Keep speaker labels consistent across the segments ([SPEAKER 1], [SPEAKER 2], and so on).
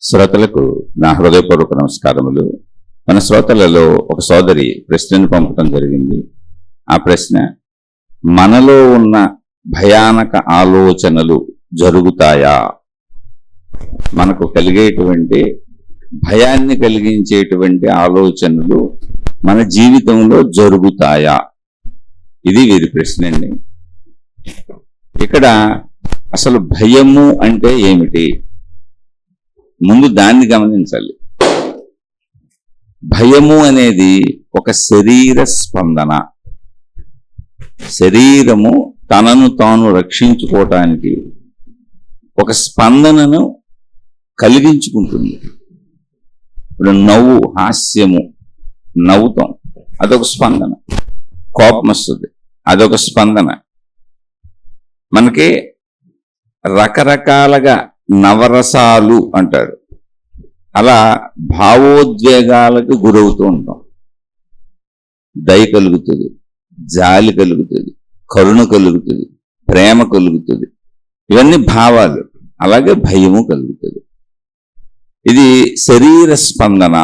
[SPEAKER 1] శ్రోతలకు నా హృదయపూర్వక నమస్కారములు. మన శ్రోతలలో ఒక సోదరి ప్రశ్నను పంపడం జరిగింది. ఆ ప్రశ్న, మనలో ఉన్న భయానక ఆలోచనలు జరుగుతాయా? మనకు కలిగేటువంటి భయాన్ని కలిగించేటువంటి ఆలోచనలు మన జీవితంలో జరుగుతాయా? ఇది వీరి ప్రశ్న అండి. ఇక్కడ అసలు భయము అంటే ఏమిటి? ముందు దాన్ని గమనించాలి. భయము అనేది ఒక శరీర స్పందన. శరీరము తనను తాను రక్షించుకోవటానికి ఒక స్పందనను కలిగించుకుంటుంది. ఇప్పుడు నవ్వు, హాస్యము, నవ్వుతాం, అదొక స్పందన. కోపం వస్తుంది, అదొక స్పందన. మనకి రకరకాలుగా నవరసాలు అంటారు. అలా భావోద్వేగాలకు గురవుతూ ఉంటాం. దయ కలుగుతుంది, జాలి కలుగుతుంది, కరుణ కలుగుతుంది, ప్రేమ కలుగుతుంది. ఇవన్నీ భావాలు. అలాగే భయము కలుగుతుంది. ఇది శరీర స్పందన.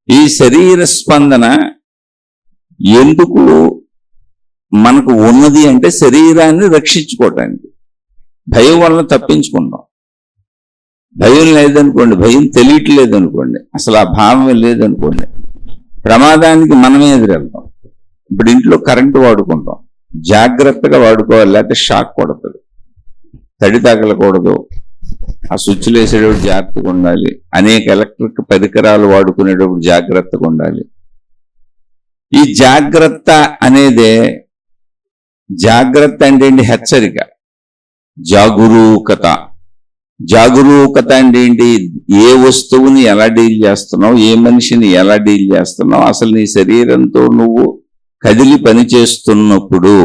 [SPEAKER 1] ఈ శరీర స్పందన ఎందుకు మనకు ఉన్నది అంటే శరీరాన్ని రక్షించుకోవటానికి. భయం వల్ల తప్పించుకుంటాం. భయం లేదనుకోండి, భయం తెలియట్లేదు అనుకోండి, అసలు ఆ భావం లేదనుకోండి, ప్రమాదానికి మనమే ఎదురెళ్తాం. ఇప్పుడు ఇంట్లో కరెంటు వాడుకుంటాం, జాగ్రత్తగా వాడుకోవాలి, లేకపోతే షాక్ కొడుతుంది. తడి తగలకూడదు, ఆ స్విచ్లు వేసేటప్పుడు జాగ్రత్తగా ఉండాలి, అనేక ఎలక్ట్రిక్ పరికరాలు వాడుకునేటప్పుడు జాగ్రత్తగా ఉండాలి. ఈ జాగ్రత్త అనేదే, జాగ్రత్త అంటే ఏంటి? హెచ్చరిక, జాగరూకత. జాగరూకత అంటే ఏంటి? ఏ వస్తువుని ఎలా డీల్ చేస్తున్నావు, ఏ మనిషిని ఎలా డీల్ చేస్తున్నావు, అసలు నీ శరీరంతో నువ్వు కదిలి పని చేస్తున్నప్పుడు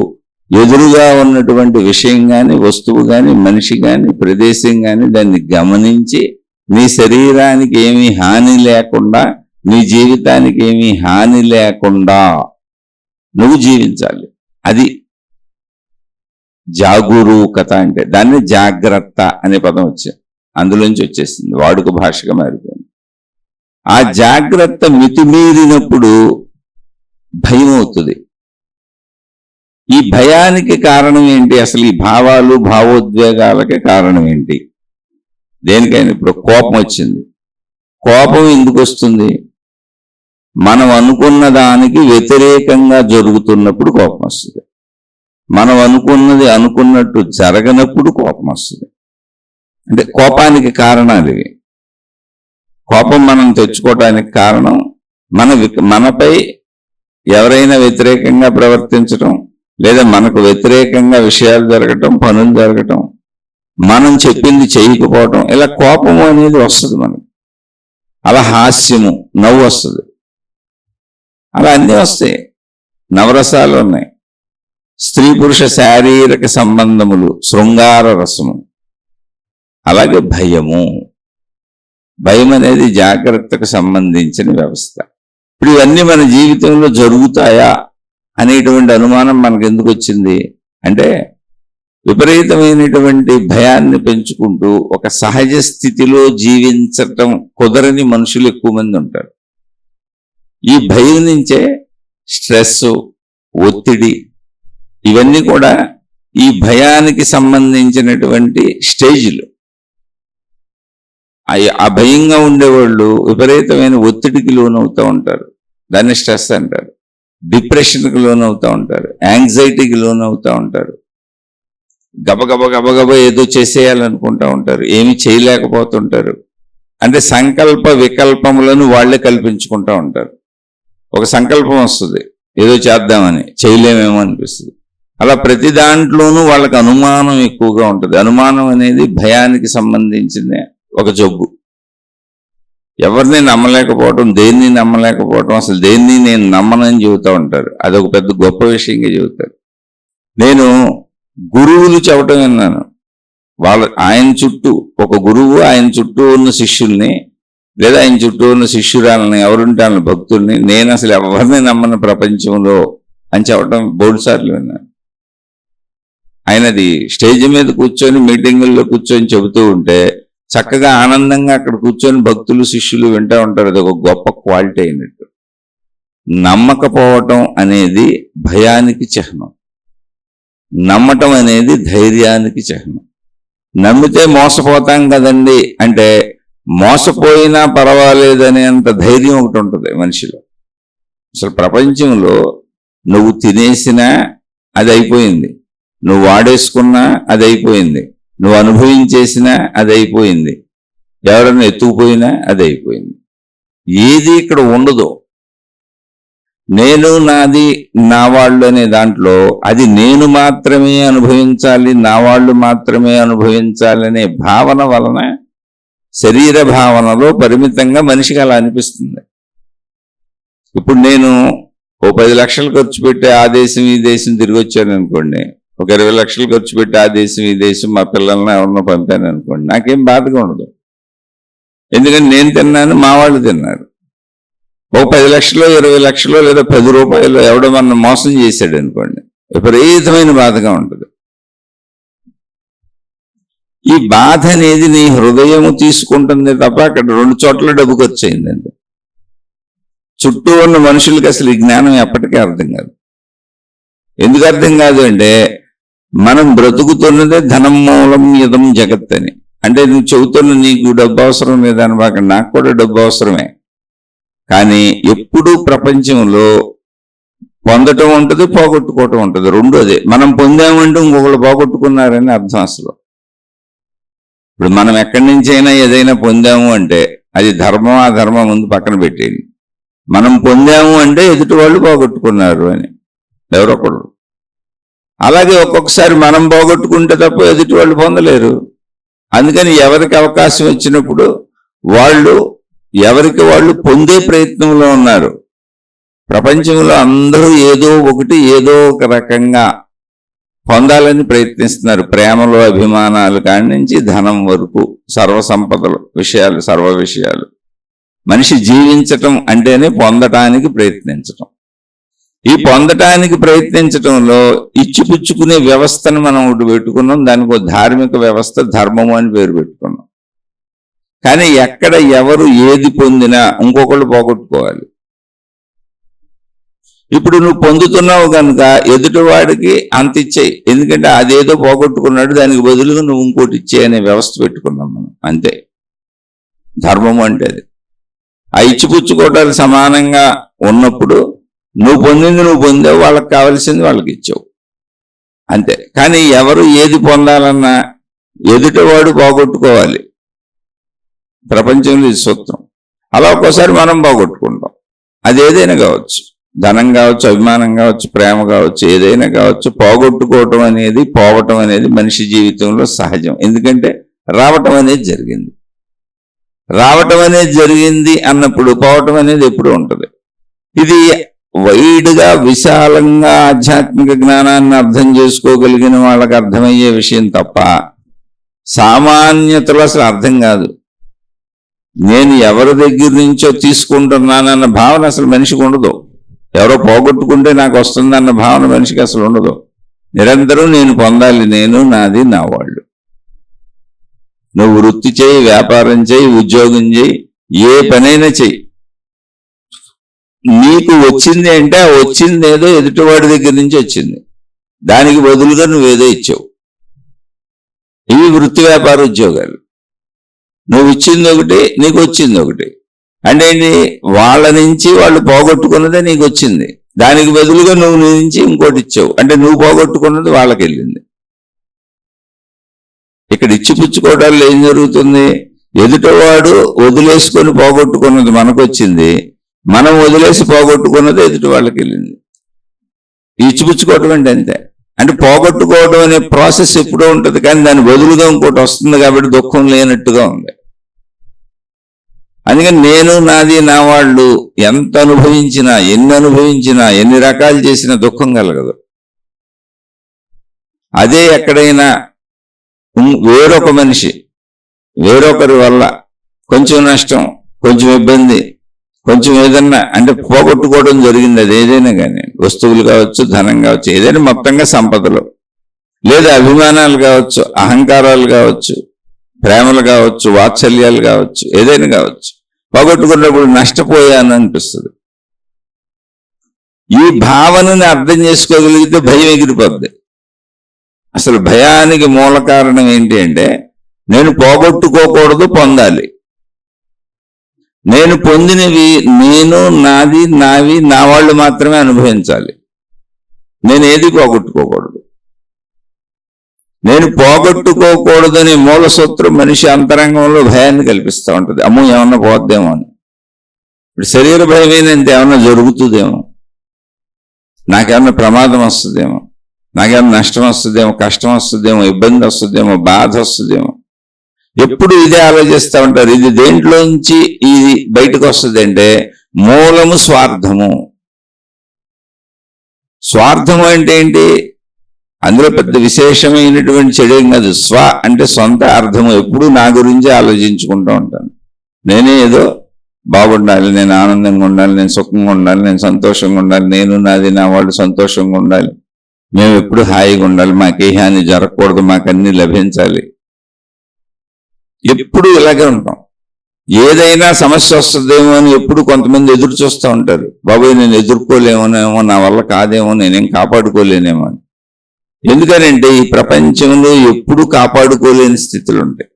[SPEAKER 1] ఎదురుగా ఉన్నటువంటి విషయం కానీ, వస్తువు కానీ, మనిషి కానీ, ప్రదేశం కానీ దాన్ని గమనించి నీ శరీరానికి ఏమీ హాని లేకుండా, నీ జీవితానికి ఏమీ హాని లేకుండా నువ్వు జీవించాలి. అది జాగరూకత అంటే. దాన్ని జాగ్రత్త అనే పదం వచ్చింది, అందులోంచి వచ్చేసింది, వాడుక భాషగా మారిపోయింది. ఆ జాగ్రత్త మితిమీరినప్పుడు భయం అవుతుంది. ఈ భయానికి కారణం ఏంటి? అసలు ఈ భావాలు, భావోద్వేగాలకి కారణం ఏంటి? దేనికైనా ఇప్పుడు కోపం వచ్చింది. కోపం ఎందుకు వస్తుంది? మనం అనుకున్న దానికి వ్యతిరేకంగా జరుగుతున్నప్పుడు కోపం వస్తుంది. మనం అనుకున్నది అనుకున్నట్టు జరగనప్పుడు కోపం వస్తుంది. అంటే కోపానికి కారణాలు ఇవి. కోపం మనం తెచ్చుకోవటానికి కారణం మనపై ఎవరైనా వ్యతిరేకంగా ప్రవర్తించడం, లేదా మనకు వ్యతిరేకంగా విషయాలు జరగటం, పనులు జరగటం, మనం చెప్పింది చేయకపోవటం, ఇలా కోపము అనేది వస్తుంది మనకు. అలా హాస్యము, నవ్వు వస్తుంది. అలా అన్నీ వస్తాయి. నవరసాలు ఉన్నాయి. స్త్రీ పురుష శారీరక సంబంధములు, శృంగార రసము. అలాగే భయము. భయం అనేది జాగ్రత్తకు సంబంధించిన వ్యవస్థ. ఇప్పుడు ఇవన్నీ మన జీవితంలో జరుగుతాయా అనేటువంటి అనుమానం మనకు ఎందుకు వచ్చింది అంటే, విపరీతమైనటువంటి భయాన్ని పెంచుకుంటూ ఒక సహజ స్థితిలో జీవించటం కుదరని మనుషులు ఎక్కువ మంది ఉంటారు. ఈ భయం నుంచే స్ట్రెస్, ఒత్తిడి, ఇవన్నీ కూడా ఈ భయానికి సంబంధించినటువంటి స్టేజ్లు. ఆ భయంగా ఉండేవాళ్ళు విపరీతమైన ఒత్తిడికి లోనవుతూ ఉంటారు. దాన్ని స్ట్రెస్ అంటారు. డిప్రెషన్కి లోనవుతూ ఉంటారు, యాంగ్జైటీకి లోనవుతూ ఉంటారు. గబగబ ఏదో చేసేయాలనుకుంటూ ఉంటారు, ఏమి చేయలేకపోతుంటారు. అంటే సంకల్ప వికల్పములను వాళ్లే కల్పించుకుంటూ ఉంటారు. ఒక సంకల్పం వస్తుంది, ఏదో చేద్దామని, చేయలేమేమో అనిపిస్తుంది. అలా ప్రతి దాంట్లోనూ వాళ్ళకి అనుమానం ఎక్కువగా ఉంటుంది. అనుమానం అనేది భయానికి సంబంధించిన ఒక జబ్బు. ఎవరిని నమ్మలేకపోవటం, దేన్ని నమ్మలేకపోవటం, అసలు దేన్ని నేను నమ్మనని చెబుతూ ఉంటారు. అదొక పెద్ద గొప్ప విషయంగా చెబుతారు. నేను గురువులు చెప్పటం విన్నాను. ఆయన చుట్టూ ఒక గురువు, ఆయన చుట్టూ ఉన్న శిష్యుల్ని, లేదా ఆయన చుట్టూ ఉన్న శిష్యురాలని, ఎవరుంటాను భక్తుల్ని, నేను అసలు ఎవరిని నమ్మను ప్రపంచంలో అని చెప్పటం బోల్డ్సార్లు విన్నాను. ఆయనది స్టేజ్ మీద కూర్చొని మీటింగుల్లో కూర్చొని చెబుతూ ఉంటే చక్కగా ఆనందంగా అక్కడ కూర్చొని భక్తులు శిష్యులు వింటూ ఉంటారు. అది ఒక గొప్ప క్వాలిటీ అయినట్టు. నమ్మకపోవటం అనేది భయానికి చిహ్నం, నమ్మటం అనేది ధైర్యానికి చిహ్నం. నమ్మితే మోసపోతాం కదండి అంటే మోసపోయినా పర్వాలేదనేంత ధైర్యం ఒకటి ఉంటుంది మనిషిలో. అసలు ప్రపంచంలో నువ్వు తినేసినా అది అయిపోయింది, నువ్వు వాడేసుకున్నా అది అయిపోయింది, నువ్వు అనుభవించేసినా అది అయిపోయింది, ఎవరైనా ఎత్తుకుపోయినా అది అయిపోయింది. ఏది ఇక్కడ ఉండదు. నేను నాది నా వాళ్ళు అనే దాంట్లో అది నేను మాత్రమే అనుభవించాలి, నా వాళ్ళు మాత్రమే అనుభవించాలి అనే భావన వలన శరీర భావనలో పరిమితంగా మనిషికి అలా అనిపిస్తుంది. ఇప్పుడు నేను ఓ 10 లక్షలు ఖర్చు పెట్టి ఆ దేశం ఈ దేశం తిరిగి వచ్చాను అనుకోండి, ఒక 20 లక్షలు ఖర్చు పెట్టి ఆ దేశం ఈ దేశం మా పిల్లల్ని ఎవరినో పంపాను అనుకోండి, నాకేం బాధగా ఉండదు. ఎందుకంటే నేను తిన్నాను, మా వాళ్ళు తిన్నారు. ఓ 10 లక్షలు 20 లక్షలు లేదా 10 రూపాయలు ఎవడో మన మోసం చేశాడు అనుకోండి, విపరీతమైన బాధగా ఉంటుంది. ఈ బాధ అనేది నీ హృదయము తీసుకుంటుంది తప్ప అక్కడ 2 చోట్ల డబ్బు ఖర్చు అయిందండి. చుట్టూ ఉన్న మనుషులకి అసలు ఈ జ్ఞానం ఎప్పటికీ అర్థం కాదు. ఎందుకు అర్థం కాదు అంటే మనం బ్రతుకుతున్నదే ధనం మూలం ఇదం జగత్ అని. అంటే నువ్వు చెబుతున్న నీకు డబ్బు అవసరం లేదని బాగా, నాకు కూడా డబ్బు అవసరమే. కానీ ఎప్పుడూ ప్రపంచంలో పొందటం ఉంటుంది, పోగొట్టుకోవటం ఉంటుంది. రెండు అదే. మనం పొందామంటే ఇంకొకళ్ళు పోగొట్టుకున్నారని అర్థం. అసలు ఇప్పుడు మనం ఎక్కడి నుంచి అయినా ఏదైనా పొందాము అంటే అది ధర్మం అధర్మం ముందు పక్కన పెట్టేయండి. మనం పొందాము అంటే ఎదుటి వాళ్ళు పోగొట్టుకున్నారు అని ఎవరొకడు. అలాగే ఒక్కొక్కసారి మనం పోగొట్టుకుంటే తప్ప ఎదుటి వాళ్ళు పొందలేరు. అందుకని ఎవరికి అవకాశం వచ్చినప్పుడు వాళ్ళు ఎవరికి వాళ్ళు పొందే ప్రయత్నంలో ఉన్నారు. ప్రపంచంలో అందరూ ఏదో ఒకటి ఏదో ఒక రకంగా పొందాలని ప్రయత్నిస్తున్నారు. ప్రేమలో అభిమానాలు కాడి నుంచి ధనం వరకు సర్వసంపదలు విషయాలు, సర్వ విషయాలు. మనిషి జీవించటం అంటేనే పొందటానికి ప్రయత్నించటం. ఈ పొందటానికి ప్రయత్నించటంలో ఇచ్చిపుచ్చుకునే వ్యవస్థను మనం ఒకటి పెట్టుకున్నాం. దానికి ఒక ధార్మిక వ్యవస్థ, ధర్మము అని పేరు పెట్టుకున్నాం. కానీ ఎక్కడ ఎవరు ఏది పొందినా ఇంకొకళ్ళు పోగొట్టుకోవాలి. ఇప్పుడు నువ్వు పొందుతున్నావు కనుక ఎదుటివాడికి అంత ఇచ్చేయి, ఎందుకంటే అదేదో పోగొట్టుకున్నాడు, దానికి బదులుగా నువ్వు ఇంకోటి ఇచ్చేయి అనే వ్యవస్థ పెట్టుకున్నాం మనం. అంతే ధర్మం అంటే. అది ఆ ఇచ్చిపుచ్చుకోవటాలు సమానంగా ఉన్నప్పుడు నువ్వు పొందింది నువ్వు పొందావు, వాళ్ళకి కావాల్సింది వాళ్ళకి ఇచ్చావు, అంతే. కానీ ఎవరు ఏది పొందాలన్నా ఎదుటివాడు పోగొట్టుకోవాలి. ప్రపంచంలో ఇది సూత్రం. అలా ఒక్కోసారి మనం పోగొట్టుకుంటాం. అది ఏదైనా కావచ్చు, ధనం కావచ్చు, అభిమానం కావచ్చు, ప్రేమ కావచ్చు, ఏదైనా కావచ్చు. పోగొట్టుకోవటం అనేది, పోవటం అనేది మనిషి జీవితంలో సహజం. ఎందుకంటే రావటం అనేది జరిగింది. రావటం అనేది జరిగింది అన్నప్పుడు పోవటం అనేది ఎప్పుడూ ఉంటుంది. ఇది వైడ్గా విశాలంగా ఆధ్యాత్మిక జ్ఞానాన్ని అర్థం చేసుకోగలిగిన వాళ్ళకి అర్థమయ్యే విషయం తప్ప సామాన్యతలు అసలు అర్థం కాదు. నేను ఎవరి దగ్గర నుంచో తీసుకుంటున్నానన్న భావన అసలు మనిషికి ఉండదు. ఎవరో పోగొట్టుకుంటే నాకు వస్తుందన్న భావన మనిషికి అసలు ఉండదు. నిరంతరం నేను పొందాలి, నేను నాది నా వాళ్ళు. నువ్వు వృత్తి చేయి, వ్యాపారం చేయి, ఉద్యోగం చేయి, ఏ పనైనా చెయ్యి, నీకు వచ్చింది అంటే ఆ వచ్చింది ఏదో ఎదుటివాడి దగ్గర నుంచి వచ్చింది, దానికి బదులుగా నువ్వేదో ఇచ్చావు. ఇవి వృత్తి వ్యాపార ఉద్యోగాలు. నువ్వు ఇచ్చింది ఒకటి, నీకు వచ్చింది ఒకటి. అంటే ఏంటి? వాళ్ళ నుంచి వాళ్ళు పోగొట్టుకున్నదే నీకు వచ్చింది, దానికి బదులుగా నువ్వు నీ నుంచి ఇంకోటి ఇచ్చావు. అంటే నువ్వు పోగొట్టుకున్నది వాళ్ళకి వెళ్ళింది. ఇక్కడ ఇచ్చిపుచ్చుకోవడాల్లో ఏం జరుగుతుంది? ఎదుటివాడు వదిలేసుకొని పోగొట్టుకున్నది మనకు వచ్చింది, మనం వదిలేసి పోగొట్టుకున్నది ఎదుటి వాళ్ళకి వెళ్ళింది. ఇచ్చిపుచ్చుకోవటం అంటే అంతే. అంటే పోగొట్టుకోవడం అనే ప్రాసెస్ ఎప్పుడూ ఉంటుంది, కానీ దాని బదులుగా ఇంకోటి వస్తుంది కాబట్టి దుఃఖం లేనట్టుగా ఉంది. అందుకని నేను నాది నా వాళ్ళు ఎంత అనుభవించినా, ఎన్ని రకాలు చేసినా దుఃఖం కలగదు. అదే ఎక్కడైనా వేరొక మనిషి, వేరొకరి వల్ల కొంచెం నష్టం, కొంచెం ఇబ్బంది, కొంచెం ఏదన్నా అంటే పోగొట్టుకోవడం జరిగింది, అది ఏదైనా కానీ, వస్తువులు కావచ్చు, ధనం కావచ్చు, ఏదైనా మొత్తంగా సంపదలు, లేదా అభిమానాలు కావచ్చు, అహంకారాలు కావచ్చు, ప్రేమలు కావచ్చు, వాత్సల్యాలు కావచ్చు, ఏదైనా కావచ్చు. పోగొట్టుకున్నప్పుడు నష్టపోయాను అనిపిస్తుంది. ఈ భావనని అర్థం చేసుకోగలిగితే భయం ఎగిరిపోద్ది. అసలు భయానికి మూల కారణం ఏంటి అంటే, నేను పోగొట్టుకోకూడదు, పొందాలి. నేను పొందినవి నేను, నాది, నావి, నా వాళ్ళు మాత్రమే అనుభవించాలి. నేను ఏది పోగొట్టుకోకూడదు. నేను పోగొట్టుకోకూడదని మూల సూత్రం మనిషి అంతరంగంలో భయాన్ని కల్పిస్తూ ఉంటుంది. అమ్మో ఏమన్నా పోద్దేమో అని. ఇప్పుడు శరీర భయమేనంటే ఏమన్నా జరుగుతుందేమో, నాకేమన్నా ప్రమాదం వస్తుందేమో, నాకేమన్నా నష్టం వస్తుందేమో, కష్టం వస్తుందేమో, ఇబ్బంది వస్తుందేమో, బాధ వస్తుందేమో, ఎప్పుడు ఇదే ఆలోచిస్తూ ఉంటారు. ఇది దేంట్లోంచి ఇది బయటకు వస్తుంది అంటే మూలము స్వార్థము. స్వార్థము అంటే ఏంటి? అందులో పెద్ద విశేషమైనటువంటి చెడేం కాదు. స్వ అంటే సొంత అర్థము. ఎప్పుడు నా గురించి ఆలోచించుకుంటూ ఉంటాను. నేనే ఏదో బాగుండాలి, నేను ఆనందంగా ఉండాలి, నేను సుఖంగా ఉండాలి, నేను సంతోషంగా ఉండాలి, నేను నాది నా వాళ్ళు సంతోషంగా ఉండాలి, మేము ఎప్పుడు హాయిగా ఉండాలి, మాకే హాని జరగకూడదు, మాకన్నీ లభించాలి. ఎప్పుడు ఇలాగే ఉంటాం. ఏదైనా సమస్య వస్తుందేమో అని ఎప్పుడు కొంతమంది ఎదురు చూస్తూ ఉంటారు. బాబోయ్ నేను ఎదుర్కోలేమోనేమో, నా వల్ల కాదేమో, నేనేం కాపాడుకోలేనేమో అని. ఎందుకనంటే ఈ ప్రపంచంలో ఎప్పుడు కాపాడుకోలేని స్థితులు ఉంటాయి,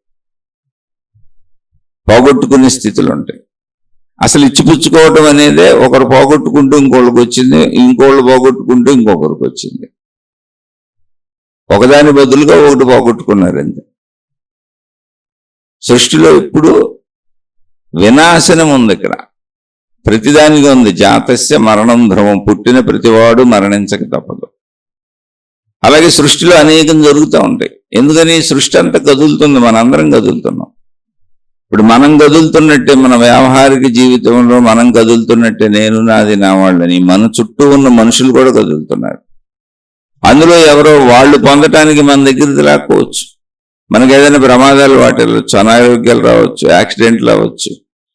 [SPEAKER 1] పోగొట్టుకునే స్థితులు ఉంటాయి. అసలు ఇచ్చిపుచ్చుకోవటం అనేదే ఒకరు పోగొట్టుకుంటూ ఇంకోళ్ళకి వచ్చింది, ఇంకోళ్ళు పోగొట్టుకుంటూ ఇంకొకరికి వచ్చింది. ఒకదాని బదులుగా ఒకటి పోగొట్టుకున్నారు అంతే. సృష్టిలో ఇప్పుడు వినాశనం ఉంది. ఇక్కడ ప్రతిదానికి ఉంది. జాతస్య మరణం ధ్రువం, పుట్టిన ప్రతివాడు మరణించక తప్పదు. అలాగే సృష్టిలో అనేకం జరుగుతూ ఉంటాయి. ఎందుకని? సృష్టి అంతా కదులుతుంది, మనందరం కదులుతున్నాం. ఇప్పుడు మనం కదులుతున్నట్టే మన వ్యావహారిక జీవితంలో మనం కదులుతున్నట్టే నేను, నాది, నా వాళ్ళని మన చుట్టూ ఉన్న మనుషులు కూడా కదులుతున్నారు. అందులో ఎవరో వాళ్ళు పొందటానికి మన దగ్గరికి రాకపోవచ్చు. మనకు ఏదైనా ప్రమాదాలు వాటిల్లొచ్చు, అనారోగ్యాలు రావచ్చు, యాక్సిడెంట్లు అవ్వచ్చు.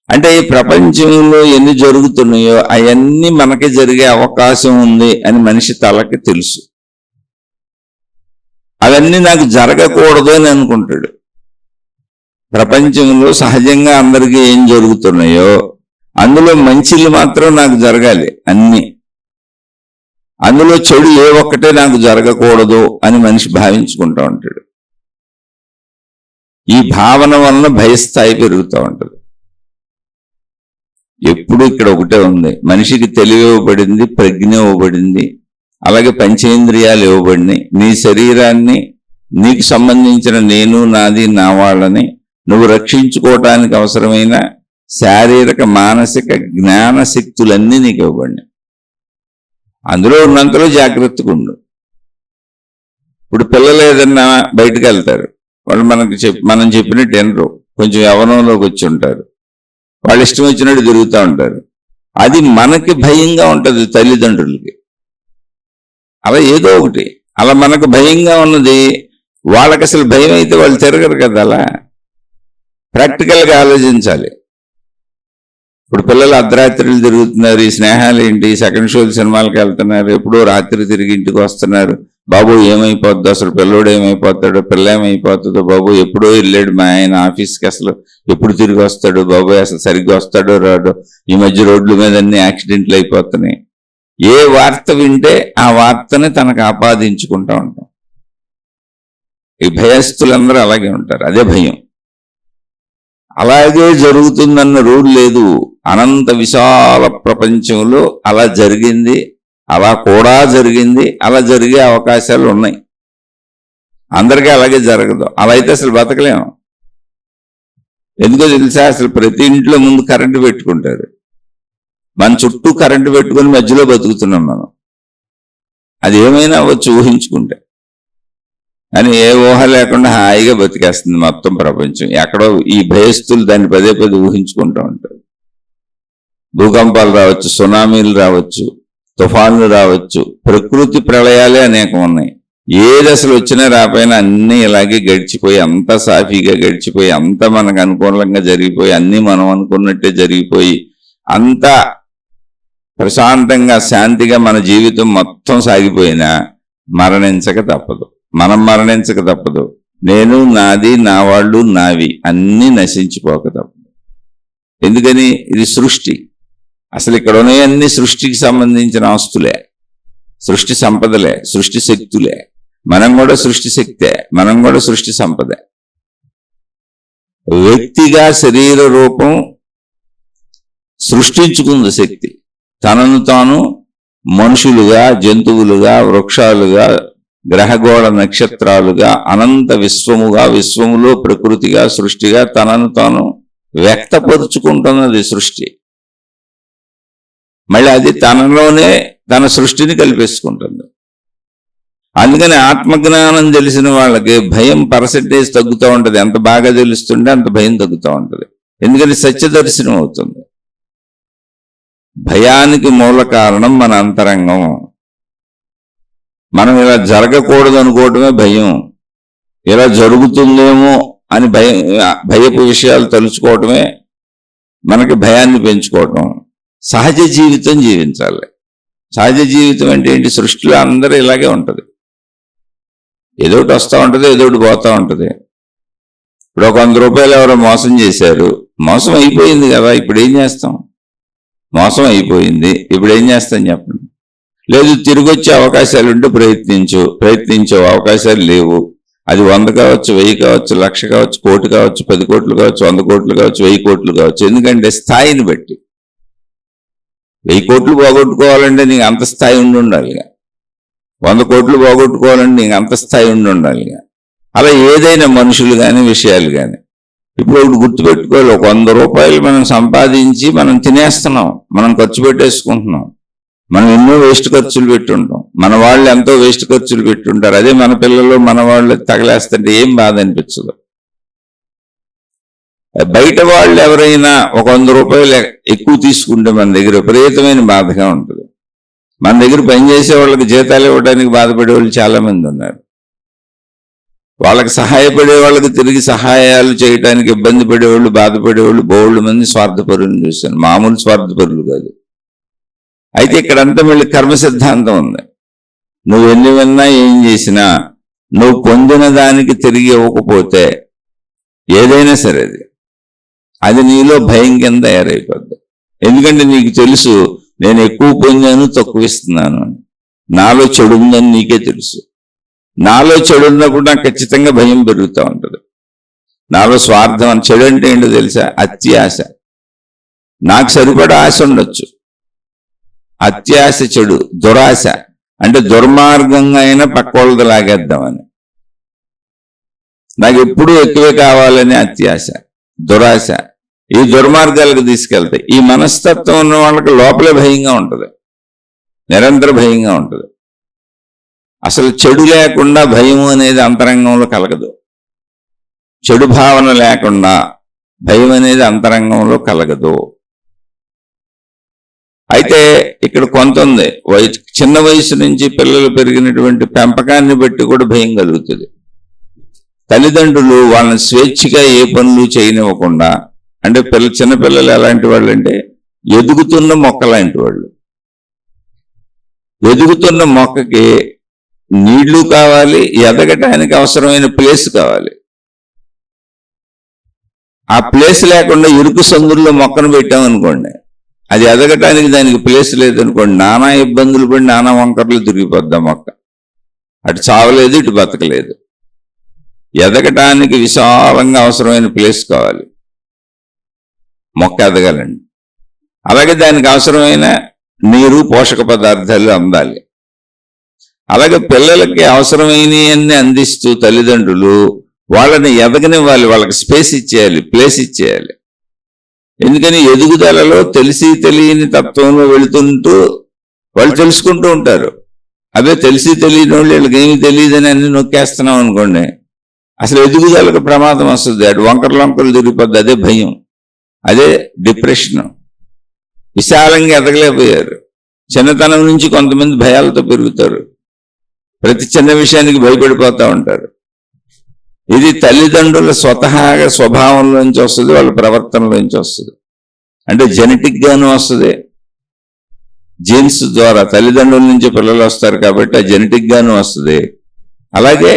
[SPEAKER 1] అంటే ఈ ప్రపంచంలో ఎన్ని జరుగుతున్నాయో అవన్నీ మనకి జరిగే అవకాశం ఉంది అని మనిషి తలకి తెలుసు. అవన్నీ నాకు జరగకూడదు అని అనుకుంటాడు. ప్రపంచంలో సహజంగా అందరికీ ఏం జరుగుతున్నాయో అందులో మంచిలు మాత్రం నాకు జరగాలి అన్ని, అందులో చెడు ఏ ఒక్కటే నాకు జరగకూడదు అని మనిషి భావించుకుంటూ ఉంటాడు. ఈ భావన వలన భయస్థాయి పెరుగుతూ ఉంటుంది. ఎప్పుడు ఇక్కడ ఒకటే ఉంది, మనిషికి తెలివి ఇవ్వబడింది, ప్రజ్ఞ ఇవ్వబడింది, అలాగే పంచేంద్రియాలు ఇవ్వబడినాయి. నీ శరీరాన్ని, నీకు సంబంధించిన నేను, నాది, నా వాళ్ళని నువ్వు రక్షించుకోవటానికి అవసరమైన శారీరక, మానసిక, జ్ఞాన శక్తులన్నీ నీకు ఇవ్వబడినాయి. అందులో ఉన్నంతలో జాగ్రత్తగా ఉండు. ఇప్పుడు పిల్లలు ఏదన్నా బయటకు వెళ్తారు, వాళ్ళు మనం చెప్పినట్టు వినరు, కొంచెం యవ్వనంలోకి వచ్చి ఉంటారు, వాళ్ళు ఇష్టం వచ్చినట్టు తిరుగుతూ ఉంటారు. అది మనకి భయంగా ఉంటుంది తల్లిదండ్రులకి. అలా ఏదో ఒకటి అలా మనకు భయంగా ఉన్నది వాళ్ళకి అసలు భయం అయితే వాళ్ళు తిరగరు కదా. అలా ప్రాక్టికల్గా ఆలోచించాలి. ఇప్పుడు పిల్లలు అర్ధరాత్రులు తిరుగుతున్నారు, ఈ స్నేహాలు ఏంటి, సెకండ్ షో సినిమాలకు వెళ్తున్నారు, ఎప్పుడో రాత్రి తిరిగి ఇంటికి వస్తున్నారు. బాబు ఏమైపోద్దు, అసలు పిల్లోడు ఏమైపోతాడో, పిల్ల ఏమైపోతుందో, బాబు ఎప్పుడో వెళ్ళాడు మా ఆయన ఆఫీస్కి, అసలు ఎప్పుడు తిరిగి వస్తాడు, బాబు అసలు సరిగ్గా వస్తాడో రాడో, ఈ మధ్య రోడ్ల మీద అన్ని యాక్సిడెంట్లు అయిపోతున్నాయి. ఏ వార్త వింటే ఆ వార్తని తనకు ఆపాదించుకుంటూ ఉంటాం. ఈ భయస్థులందరూ అలాగే ఉంటారు, అదే భయం. అలాగే జరుగుతుందన్న రూల్ లేదు. అనంత విశాల ప్రపంచంలో అలా జరిగింది, అలా కూడా జరిగింది, అలా జరిగే అవకాశాలు ఉన్నాయి. అందరికీ అలాగే జరగదు. అలా అయితే అసలు బతకలేము. ఎందుకో తెలుసా? అసలు ప్రతి ఇంట్లో ముందు కరెంటు పెట్టుకుంటారు, మన చుట్టూ కరెంటు పెట్టుకుని మధ్యలో బతుకుతున్నాం మనం. అది ఏమైనా అవ్వచ్చు ఊహించుకుంటే, అని ఏ ఊహ లేకుండా హాయిగా బతికేస్తుంది మొత్తం ప్రపంచం. ఎక్కడో ఈ భయస్థులు దాన్ని పదే పదే ఊహించుకుంటూ ఉంటారు. భూకంపాలు రావచ్చు, సునామీలు రావచ్చు, తుఫాన్లు రావచ్చు, ప్రకృతి ప్రళయాలే అనేకం ఉన్నాయి. ఏది అసలు వచ్చినా రాపోయినా అన్నీ ఇలాగే గడిచిపోయి, అంతా సాఫీగా గడిచిపోయి, అంతా మనకు అనుకూలంగా జరిగిపోయి, అన్నీ మనం అనుకున్నట్టే జరిగిపోయి, అంతా ప్రశాంతంగా శాంతిగా మన జీవితం మొత్తం సాగిపోయినా మరణించక తప్పదు. మనం మరణించక తప్పదు, నేను, నాది, నా వాళ్ళు, నావి అన్నీ నశించిపోక తప్పదు. ఎందుకని? ఇది సృష్టి. అసలు ఇక్కడ ఉన్నాయన్నీ సృష్టికి సంబంధించిన ఆస్తులే, సృష్టి సంపదలే, సృష్టి శక్తులే. మనం కూడా సృష్టి శక్తే, మనం కూడా సృష్టి సంపదే. వ్యక్తిగా శరీర రూపం సృష్టించుకుంది శక్తి. తనను తాను మనుషులుగా, జంతువులుగా, వృక్షాలుగా, గ్రహగోళ నక్షత్రాలుగా, అనంత విశ్వముగా, విశ్వములో ప్రకృతిగా, సృష్టిగా తనను తాను వ్యక్తపరుచుకుంటున్నది సృష్టి. మళ్ళీ అది తనలోనే తన సృష్టిని కల్పేసుకుంటుంది. అందుకని ఆత్మజ్ఞానం తెలిసిన వాళ్ళకి భయం పర్సెంటేజ్ తగ్గుతూ ఉంటుంది. ఎంత బాగా తెలుస్తుంటే అంత భయం తగ్గుతూ ఉంటుంది. ఎందుకని? సత్యదర్శనం అవుతుంది. భయానికి మూల కారణం మన అంతరంగం. మనం ఇలా జరగకూడదు అనుకోవటమే భయం. ఇలా జరుగుతుందేమో అని భయపు విషయాలు తలుచుకోవటమే మనకి భయాన్ని పెంచుకోవటం. సహజ జీవితం జీవించాలి. సహజ జీవితం అంటే ఏంటి? సృష్టిలో అందరూ ఇలాగే ఉంటుంది. ఏదోటి వస్తూ ఉంటుంది, ఏదోటి పోతూ ఉంటుంది. ఇప్పుడు ఒక 100 రూపాయలు ఎవరో మోసం చేశారు, మోసం అయిపోయింది కదా, ఇప్పుడు ఏం చేస్తాం? మోసం అయిపోయింది, ఇప్పుడు ఏం చేస్తాం చెప్పండి? లేదు, తిరిగి వచ్చే అవకాశాలు ఉంటే ప్రయత్నించే అవకాశాలు లేవు. అది 100 కావచ్చు, 1000 కావచ్చు, 1,00,000 కావచ్చు, 1 కోటి కావచ్చు, 10 కోట్లు కావచ్చు, 100 కోట్లు కావచ్చు, 1000 కోట్లు కావచ్చు. ఎందుకంటే స్థాయిని బట్టి. 1000 కోట్లు పోగొట్టుకోవాలంటే నీకు అంత స్థాయి ఉండాలి. 100 కోట్లు పోగొట్టుకోవాలంటే నీకు అంత స్థాయి ఉండాలి. అలా ఏదైనా మనుషులు కానీ, విషయాలు కానీ. ఇప్పుడు ఒకటి గుర్తుపెట్టుకోవాలి, ఒక 100 రూపాయలు మనం సంపాదించి మనం తినేస్తున్నాం, మనం ఖర్చు పెట్టేసుకుంటున్నాం. మనం ఎన్నో వేస్ట్ ఖర్చులు పెట్టుంటాం. మన వాళ్ళు ఎంతో వేస్ట్ ఖర్చులు పెట్టుంటారు. అదే మన పిల్లలు, మన వాళ్ళు తగలేస్తుంటే ఏం బాధ అనిపించదు. బయట వాళ్ళు ఎవరైనా ఒక 100 రూపాయలు ఎక్కువ తీసుకుంటే మన దగ్గర విపరీతమైన బాధగా ఉంటుంది. మన దగ్గర పనిచేసే వాళ్ళకి జీతాలు ఇవ్వడానికి బాధపడే వాళ్ళు చాలా మంది ఉన్నారు. వాళ్ళకి సహాయపడే వాళ్ళకి తిరిగి సహాయాలు చేయడానికి ఇబ్బంది పడేవాళ్ళు, బాధపడేవాళ్ళు బోళ్ళు మంది స్వార్థపరులను చూశాను. మామూలు స్వార్థపరులు కాదు. అయితే ఇక్కడంతా మళ్ళీ కర్మ సిద్ధాంతం ఉంది. నువ్వు ఎన్ని విన్నా ఏం చేసినా నువ్వు పొందిన దానికి తిరిగి ఇవ్వకపోతే ఏదైనా సరే అది నీలో భయం కింద తయారైపోద్ది. ఎందుకంటే నీకు తెలుసు, నేను ఎక్కువ పొందాను, తక్కువ ఇస్తున్నాను అని. నాలో చెడు ఉందని నీకే తెలుసు. నాలో చెడు ఉన్నప్పుడు నాకు ఖచ్చితంగా భయం పెరుగుతూ ఉంటుంది. నాలో స్వార్థం అని. చెడు అంటే ఏంటో తెలుసా? అత్యాశ. నాకు సరిపడా ఆశ ఉండొచ్చు. అత్యాశ చెడు. దురాశ అంటే దుర్మార్గంగా అయినా పక్క వాళ్ళది లాగేద్దామని. నాకు ఎప్పుడూ ఎక్కువే కావాలని అత్యాశ, దురాశ. ఈ దుర్మార్గాలకు తీసుకెళ్తాయి. ఈ మనస్తత్వం ఉన్న వాళ్ళకి లోపలే భయంగా ఉంటుంది, నిరంతర భయంగా ఉంటుంది. అసలు చెడు లేకుండా భయం అనేది అంతరంగంలో కలగదు. చెడు భావన లేకుండా భయం అనేది అంతరంగంలో కలగదు. అయితే ఇక్కడ కొంత ఉంది. చిన్న వయసు నుంచి పిల్లలు పెరిగినటువంటి పెంపకాన్ని బట్టి కూడా భయం కలుగుతుంది. తల్లిదండ్రులు వాళ్ళని స్వేచ్ఛగా ఏ పనులు చేయనివ్వకుండా, అంటే చిన్నపిల్లలు ఎలాంటి వాళ్ళు అంటే ఎదుగుతున్న మొక్క లాంటి వాళ్ళు. ఎదుగుతున్న మొక్కకి నీళ్లు కావాలి, ఎదగటానికి అవసరమైన ప్లేస్ కావాలి. ఆ ప్లేస్ లేకుండా ఇరుకు సందుల్లో మొక్కను పెట్టామనుకోండి, అది ఎదగటానికి దానికి ప్లేస్ లేదనుకోండి, నానా ఇబ్బందులు పడి నానా వంకర్లు తిరిగిపోద్దాం మొక్క. అటు చావలేదు, ఇటు బతకలేదు. ఎదగటానికి విశాలంగా అవసరమైన ప్లేస్ కావాలి మొక్క ఎదగాలండి. అలాగే దానికి అవసరమైన నీరు, పోషక పదార్థాలు అందాలి. అలాగే పిల్లలకి అవసరమైనవన్నీ అందిస్తూ తల్లిదండ్రులు వాళ్ళని ఎదగనివ్వాలి, వాళ్ళకి స్పేస్ ఇచ్చేయాలి, ప్లేస్ ఇచ్చేయాలి. ఎందుకని ఎదుగుదలలో తెలిసి తెలియని తత్వంలో వెళుతుంటూ వాళ్ళు తెలుసుకుంటూ ఉంటారు. అదే తెలిసి తెలియని వాళ్ళు వీళ్ళకి ఏమి తెలియదని అన్ని నొక్కేస్తున్నాం అనుకోండి, అసలు ఎదుగుదలకు ప్రమాదం వస్తుంది. అటు వంకరలు తిరిగిపోద్ది. అదే భయం, అదే డిప్రెషన్. విశాలంగా ఎదగలేకపోయారు. చిన్నతనం నుంచి కొంతమంది భయాలతో పెరుగుతారు. ప్రతి చిన్న విషయానికి భయపడిపోతూ ఉంటారు. ఇది తల్లిదండ్రుల స్వతహాగా స్వభావంలోంచి వస్తుంది, వాళ్ళ ప్రవర్తనలోంచి వస్తుంది. అంటే జెనెటిక్ గాను వస్తుంది, జీన్స్ ద్వారా తల్లిదండ్రుల నుంచి పిల్లలు వస్తారు కాబట్టి ఆ జెనెటిక్ గాను వస్తుంది. అలాగే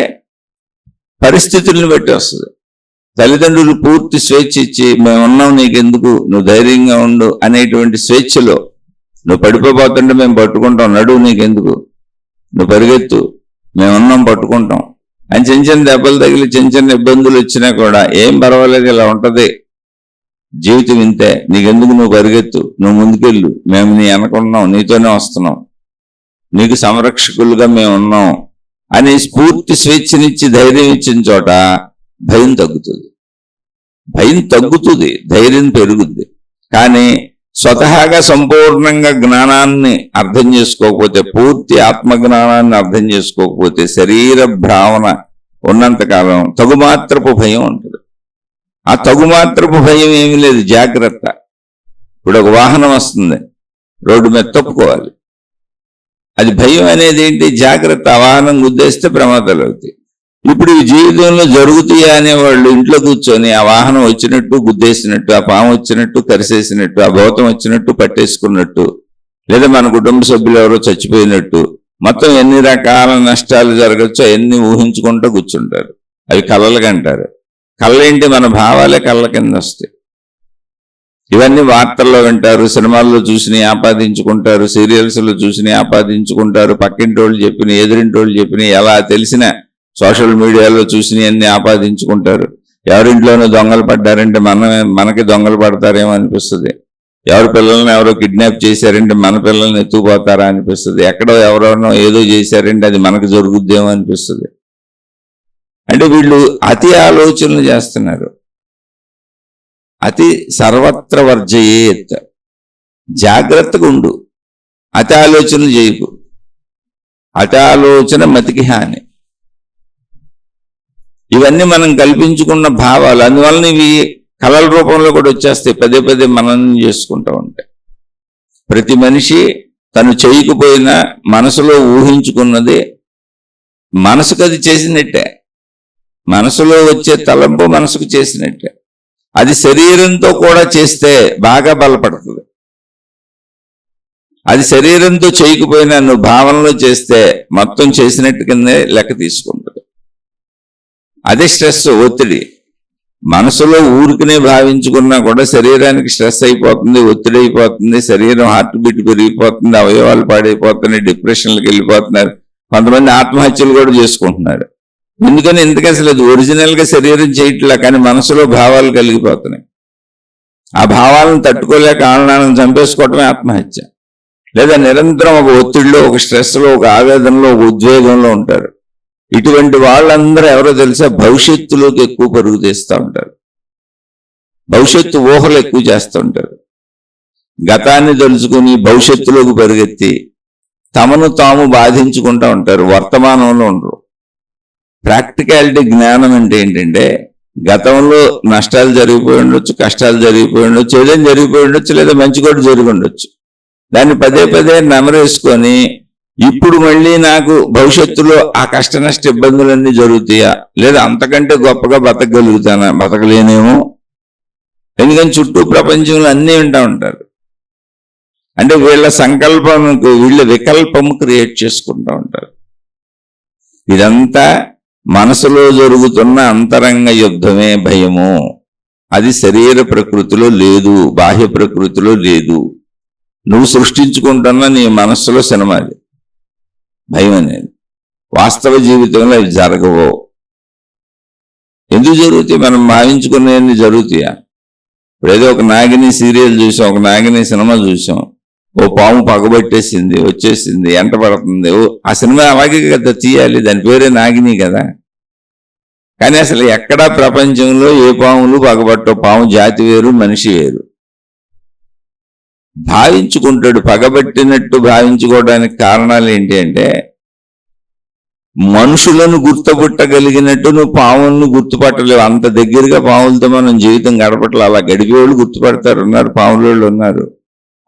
[SPEAKER 1] పరిస్థితులను బట్టి వస్తుంది. తల్లిదండ్రులు పూర్తి స్వేచ్ఛ ఇచ్చి మేమున్నాం నీకెందుకు, నువ్వు ధైర్యంగా ఉండు అనేటువంటి స్వేచ్ఛలో నువ్వు పడిపోతుంటే మేము పట్టుకుంటాం, నడువు నీకెందుకు, నువ్వు పరిగెత్తు, మేమున్నాం పట్టుకుంటాం అని చిన్న చిన్న దెబ్బలు తగిలి చిన్న చిన్న ఇబ్బందులు వచ్చినా కూడా ఏం పర్వాలేదు, ఇలా ఉంటది జీవితం ఇంతే, నీకెందుకు, నువ్వు పరిగెత్తు, నువ్వు ముందుకెళ్ళు, మేము నీ వెనకున్నాం, నీతోనే వస్తున్నాం, నీకు సంరక్షకులుగా మేము ఉన్నాం అని స్ఫూర్తి స్వేచ్ఛనిచ్చి ధైర్యం ఇచ్చిన చోట భయం తగ్గుతుంది. భయం తగ్గుతుంది, ధైర్యం పెరుగుద్ది. కానీ స్వతహాగా సంపూర్ణంగా జ్ఞానాన్ని అర్థం చేసుకోకపోతే, పూర్తి ఆత్మజ్ఞానాన్ని అర్థం చేసుకోకపోతే, శరీర భావన ఉన్నంతకాలం తగుమాత్రపు భయం ఉంటుంది. ఆ తగుమాత్రపు భయం ఏమీ లేదు, జాగ్రత్త. ఇప్పుడు ఒక వాహనం వస్తుంది, రోడ్డు మీద తప్పుకోవాలి, అది భయం అనేది ఏంటి, జాగ్రత్త. ఆ వాహనం గుద్దేస్తే ప్రమాదాలు అవుతాయి. ఇప్పుడు ఈ జీవితంలో జరుగుతాయా అనేవాళ్ళు ఇంట్లో కూర్చొని ఆ వాహనం వచ్చినట్టు గుద్దేసినట్టు, ఆ పాము వచ్చినట్టు కరిసేసినట్టు, ఆ భూతం వచ్చినట్టు పట్టేసుకున్నట్టు, లేదా మన కుటుంబ సభ్యులు ఎవరో చచ్చిపోయినట్టు, మొత్తం ఎన్ని రకాల నష్టాలు జరగచ్చో ఎన్ని ఊహించుకుంటూ కూర్చుంటారు. అవి కళలుగా అంటారు. కళ్ళేంటి, మన భావాలే కళ్ళ కింద వస్తాయి. ఇవన్నీ వార్తల్లో వింటారు, సినిమాల్లో చూసిని ఆపాదించుకుంటారు, సీరియల్స్లో చూసిని ఆపాదించుకుంటారు, పక్కింటోళ్ళు చెప్పిన ఎదురింటోళ్ళు చెప్పిన ఎలా తెలిసిన సోషల్ మీడియాలో చూసిని అన్ని ఆపాదించుకుంటారు. ఎవరింట్లోనూ దొంగలు పడ్డారంటే మనకి దొంగలు పడతారేమో అనిపిస్తుంది. ఎవరి పిల్లల్ని ఎవరో కిడ్నాప్ చేశారంటే మన పిల్లల్ని ఎత్తుకుపోతారా అనిపిస్తుంది. ఎక్కడో ఎవరెవరో ఏదో చేశారంటే అది మనకు జరుగుద్దేమో అనిపిస్తుంది. అంటే వీళ్ళు అతి ఆలోచనలు చేస్తున్నారు. అతి సర్వత్ర వర్జయేత్, జాగ్రత్తగా ఉండు, అతి ఆలోచనలు చేయకు. అతి ఆలోచన మతికి హాని. ఇవన్నీ మనం కల్పించుకున్న భావాలు, అందువలన ఇవి కళల రూపంలో కూడా వచ్చేస్తాయి. పదే పదే మననం చేసుకుంటూ ఉంటాయి. ప్రతి మనిషి తను చేయకపోయినా మనసులో ఊహించుకున్నది మనసుకు అది చేసినట్టే. మనసులో వచ్చే తలంపు మనసుకు చేసినట్టే. అది శరీరంతో కూడా చేస్తే బాగా బలపడుతుంది. అది శరీరంతో చేయకపోయినా నువ్వు భావనలో చేస్తే మొత్తం చేసినట్టు కిందే లెక్క తీసుకుంటుంది. అదే స్ట్రెస్, ఒత్తిడి. మనసులో ఊరికనే భావించుకున్నా కూడా శరీరానికి స్ట్రెస్ అయిపోతుంది, ఒత్తిడి అయిపోతుంది, శరీరం హార్ట్ బీట్ పెరిగిపోతుంది, అవయవాలు పాడైపోతున్నాయి, డిప్రెషన్లకు వెళ్ళిపోతున్నారు. కొంతమంది ఆత్మహత్యలు కూడా చేసుకుంటున్నారు. ఎందుకని, ఎందుకు అసలు అది ఒరిజినల్గా శరీరం చేయట్లా, కానీ మనసులో భావాలు కలిగిపోతున్నాయి. ఆ భావాలను తట్టుకోలేక ఆనందాలను చంపేసుకోవటమే ఆత్మహత్య. లేదా నిరంతరం ఒక ఒత్తిడిలో, ఒక స్ట్రెస్లో, ఒక ఆవేదనలో, ఒక ఉద్వేగంలో ఉంటారు. ఇటువంటి వాళ్ళందరూ ఎవరో తెలుసా, భవిష్యత్తులోకి ఎక్కువ పరుగు తీస్తూ ఉంటారు. భవిష్యత్తు ఊహలు ఎక్కువ చేస్తూ ఉంటారు. గతాన్ని తలుచుకుని భవిష్యత్తులోకి పరిగెత్తి తమను తాము బాధించుకుంటూ ఉంటారు. వర్తమానంలో ఉండరు. ప్రాక్టికాలిటీ జ్ఞానం అంటే ఏంటంటే, గతంలో నష్టాలు జరిగిపోయి ఉండొచ్చు, కష్టాలు జరిగిపోయి ఉండొచ్చు, ఏదైనా జరిగిపోయి ఉండొచ్చు, లేదా మంచి కూడా జరిగి ఉండొచ్చు. దాన్ని పదే పదే నెమరేసుకొని ఇప్పుడు మళ్ళీ నాకు భవిష్యత్తులో ఆ కష్ట నష్ట ఇబ్బందులన్నీ జరుగుతాయా, లేదా అంతకంటే గొప్పగా బతకగలుగుతానా, బతకలేనేమో. ఎందుకని చుట్టూ ప్రపంచంలో అన్నీ వింటూ ఉంటారు. అంటే వీళ్ళ సంకల్పంకు వీళ్ళ వికల్పము క్రియేట్ చేసుకుంటూ ఉంటారు. ఇదంతా మనసులో జరుగుతున్న అంతరంగ యుద్ధమే భయము. అది శరీర ప్రకృతిలో లేదు, బాహ్య ప్రకృతిలో లేదు. నువ్వు సృష్టించుకుంటున్న నీ మనస్సులో సినిమా అది భయం అనేది. వాస్తవ జీవితంలో అవి జరగవు. ఎందుకు జరుగుతాయి? మనం భావించుకునేవన్నీ జరుగుతాయా? ఇప్పుడు ఏదో ఒక నాగిని సీరియల్ చూసాం, ఒక నాగిని సినిమా చూసాం, ఓ పాము పగబట్టేసింది, వచ్చేసింది, ఎంట పడుతుంది. ఆ సినిమా అలాగే కదా తీయాలి, దాని పేరే నాగిని కదా. కానీ అసలు ఎక్కడా ప్రపంచంలో ఏ పాములు పగబట్టవు. పాము జాతి వేరు, మనిషి వేరు. భావించుకుంటాడు. పగబట్టినట్టు భావించుకోవడానికి కారణాలు ఏంటి అంటే, మనుషులను గుర్తుపట్టగలిగినట్టు నువ్వు పాములను గుర్తుపట్టలేవు. అంత దగ్గరగా పాములతో మనం జీవితం గడపట్ల. అలా గడిపేవాళ్ళు గుర్తుపడతారు, ఉన్నారు, పాములోళ్ళు ఉన్నారు.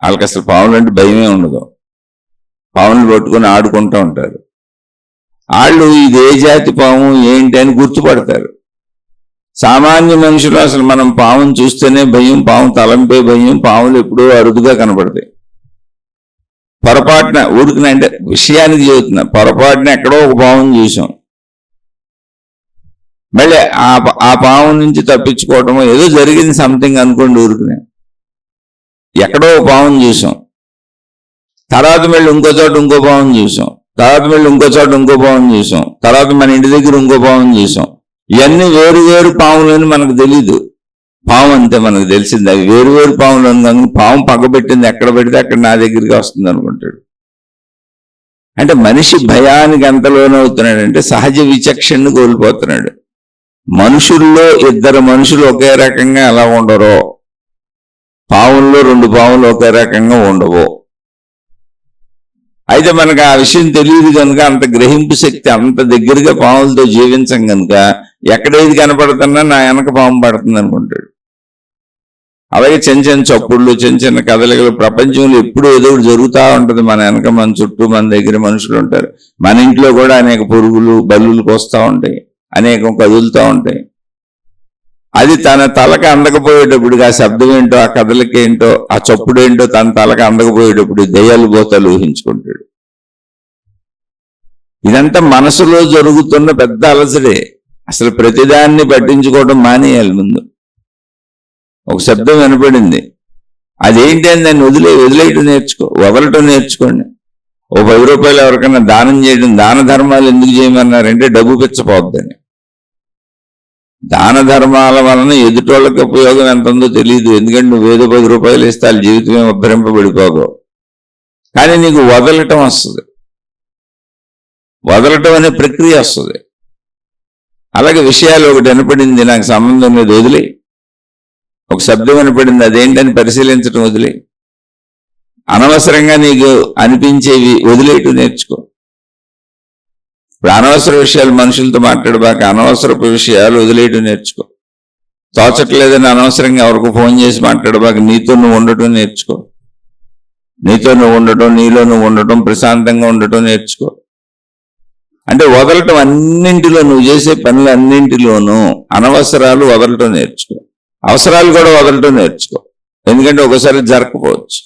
[SPEAKER 1] వాళ్ళకి అసలు పాములు అంటే భయమే ఉండదు. పాములు పట్టుకొని ఆడుకుంటూ ఉంటారు. వాళ్ళు ఇది ఏ జాతి పాము ఏంటి అని గుర్తుపడతారు. సామాన్య మనుషులు అసలు మనం పామును చూస్తేనే భయం, పాము తలంపే భయం. పాములు ఎప్పుడూ అరుదుగా కనపడతాయి. పొరపాటున ఊరికిన అంటే విషయానికి చెబుతున్నా, పొరపాటున ఎక్కడో ఒక పామును చూసాం. మళ్ళీ ఆ పాము నుంచి తప్పించుకోవటము ఏదో జరిగింది సంథింగ్ అనుకోండి ఊరుకునే, ఎక్కడో పాముని చూసాం, తర్వాత మళ్ళీ ఇంకో చోట ఇంకో పాముని చూసాం, తర్వాత మళ్ళీ ఇంకో చోట ఇంకో పాముని చూసాం, తర్వాత మన ఇంటి దగ్గర ఇంకో పాముని చూసాం. ఇవన్నీ వేరు వేరు పాములని మనకు తెలీదు. పాము అంతే మనకు తెలిసింది, అవి వేరు వేరు పాములు అనుకుని పాము పక్కబెట్టింది ఎక్కడ పెడితే అక్కడ నా దగ్గరికి వస్తుంది అనుకుంటాడు. అంటే మనిషి భయానికి ఎంత లోనవుతున్నాడంటే సహజ విచక్షణను కోల్పోతున్నాడు. మనుషుల్లో ఇద్దరు మనుషులు ఒకే రకంగా ఎలా ఉండరో పావుల్లో రెండు పావులు ఒకే రకంగా ఉండవు. అయితే మనకు ఆ విషయం తెలియదు కనుక, అంత గ్రహింపు శక్తి అంత దగ్గరగా పాములతో జీవించం కనుక ఎక్కడేది కనపడుతున్నా నా వెనక పాము పడుతుంది అనుకుంటాడు. అలాగే చిన్న చిన్న చప్పుళ్ళు, చిన్న చిన్న కదలికలు, ప్రపంచంలో ఎప్పుడు ఏదో ఒకటి జరుగుతూ ఉంటుంది మన వెనక, మన చుట్టూ మన దగ్గర మనుషులు ఉంటారు. మన ఇంట్లో కూడా అనేక పురుగులు బల్లులు వస్తూ ఉంటాయి, అనేకం కదులుతూ ఉంటాయి. అది తన తలకు అందకపోయేటప్పుడు ఆ శబ్దం ఏంటో, ఆ కదలికేంటో, ఆ చప్పుడు ఏంటో తన తలకు అందకపోయేటప్పుడు దయ్యాలు భూతాలు ఊహించుకుంటాడు. ఇదంతా మనసులో జరుగుతున్న పెద్ద అలసడే. అసలు ప్రతిదాన్ని పట్టించుకోవడం మానేయాలి. ముందు ఒక శబ్దం వినపడింది, అదేంటి అని దాన్ని వదిలేయటం నేర్చుకో, వదలటం నేర్చుకోండి. ఓ 10 రూపాయలు ఎవరికైనా దానం చేయడం, దాన ధర్మాలు ఎందుకు చేయమన్నారంటే డబ్బు పిచ్చపోద్దని. దాన ధర్మాల వలన ఎదుటోళ్ళకి ఉపయోగం ఎంత ఉందో తెలియదు. ఎందుకంటే నువ్వేదో 10 రూపాయలు ఇస్తే వాళ్ళ జీవితమే ఉద్ధరింపబడిపోదు. కానీ నీకు వదలటం వస్తుంది, వదలటం అనే ప్రక్రియ వస్తుంది. అలాగే విషయాలు ఒకటి వినపడింది, నాకు సంబంధం లేదు, వదిలే. ఒక శబ్దం వినపడింది, అదేంటని పరిశీలించడం వదిలే. అనవసరంగా నీకు అనిపించేవి వదిలేయటం నేర్చుకో. ఇప్పుడు అనవసర విషయాలు మనుషులతో మాట్లాడబాక, అనవసరపు విషయాలు వదిలేయటం నేర్చుకో. తోచట్లేదని అనవసరంగా ఎవరికి ఫోన్ చేసి మాట్లాడబాక, నీతో నువ్వు ఉండటం నేర్చుకో. నీతో నువ్వు ఉండటం, నీలో నువ్వు ఉండటం, ప్రశాంతంగా ఉండటం నేర్చుకో. అంటే వదలటం అన్నింటిలో, నువ్వు చేసే పనులు అన్నింటిలోనూ అనవసరాలు వదలటం నేర్చుకో. అవసరాలు కూడా వదలటం నేర్చుకో. ఎందుకంటే ఒకసారి జరగకపోవచ్చు.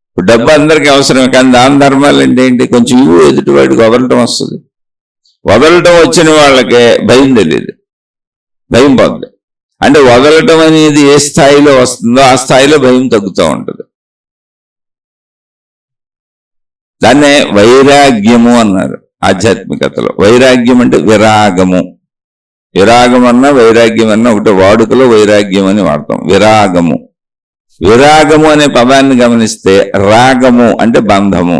[SPEAKER 1] ఇప్పుడు డబ్బు అందరికీ అవసరమే, కానీ దాన ధర్మాలు అంటే ఏంటి, కొంచెం ఇవ్వు, ఎదుటివాడికి వదలటం వస్తుంది. వదలటం వచ్చిన వాళ్ళకే భయం తెలియదు, భయం పోద్ది. అంటే వదలటం అనేది ఏ స్థాయిలో వస్తుందో ఆ స్థాయిలో భయం తగ్గుతూ ఉంటుంది. దాన్నే వైరాగ్యము అన్నారు ఆధ్యాత్మికతలో. వైరాగ్యం అంటే విరాగము. విరాగం అన్నా వైరాగ్యం అన్నా ఒకటి, వాడుకలో వైరాగ్యం అని వాడతాం. విరాగము, విరాగము అనే పదాన్ని గమనిస్తే రాగము అంటే బంధము,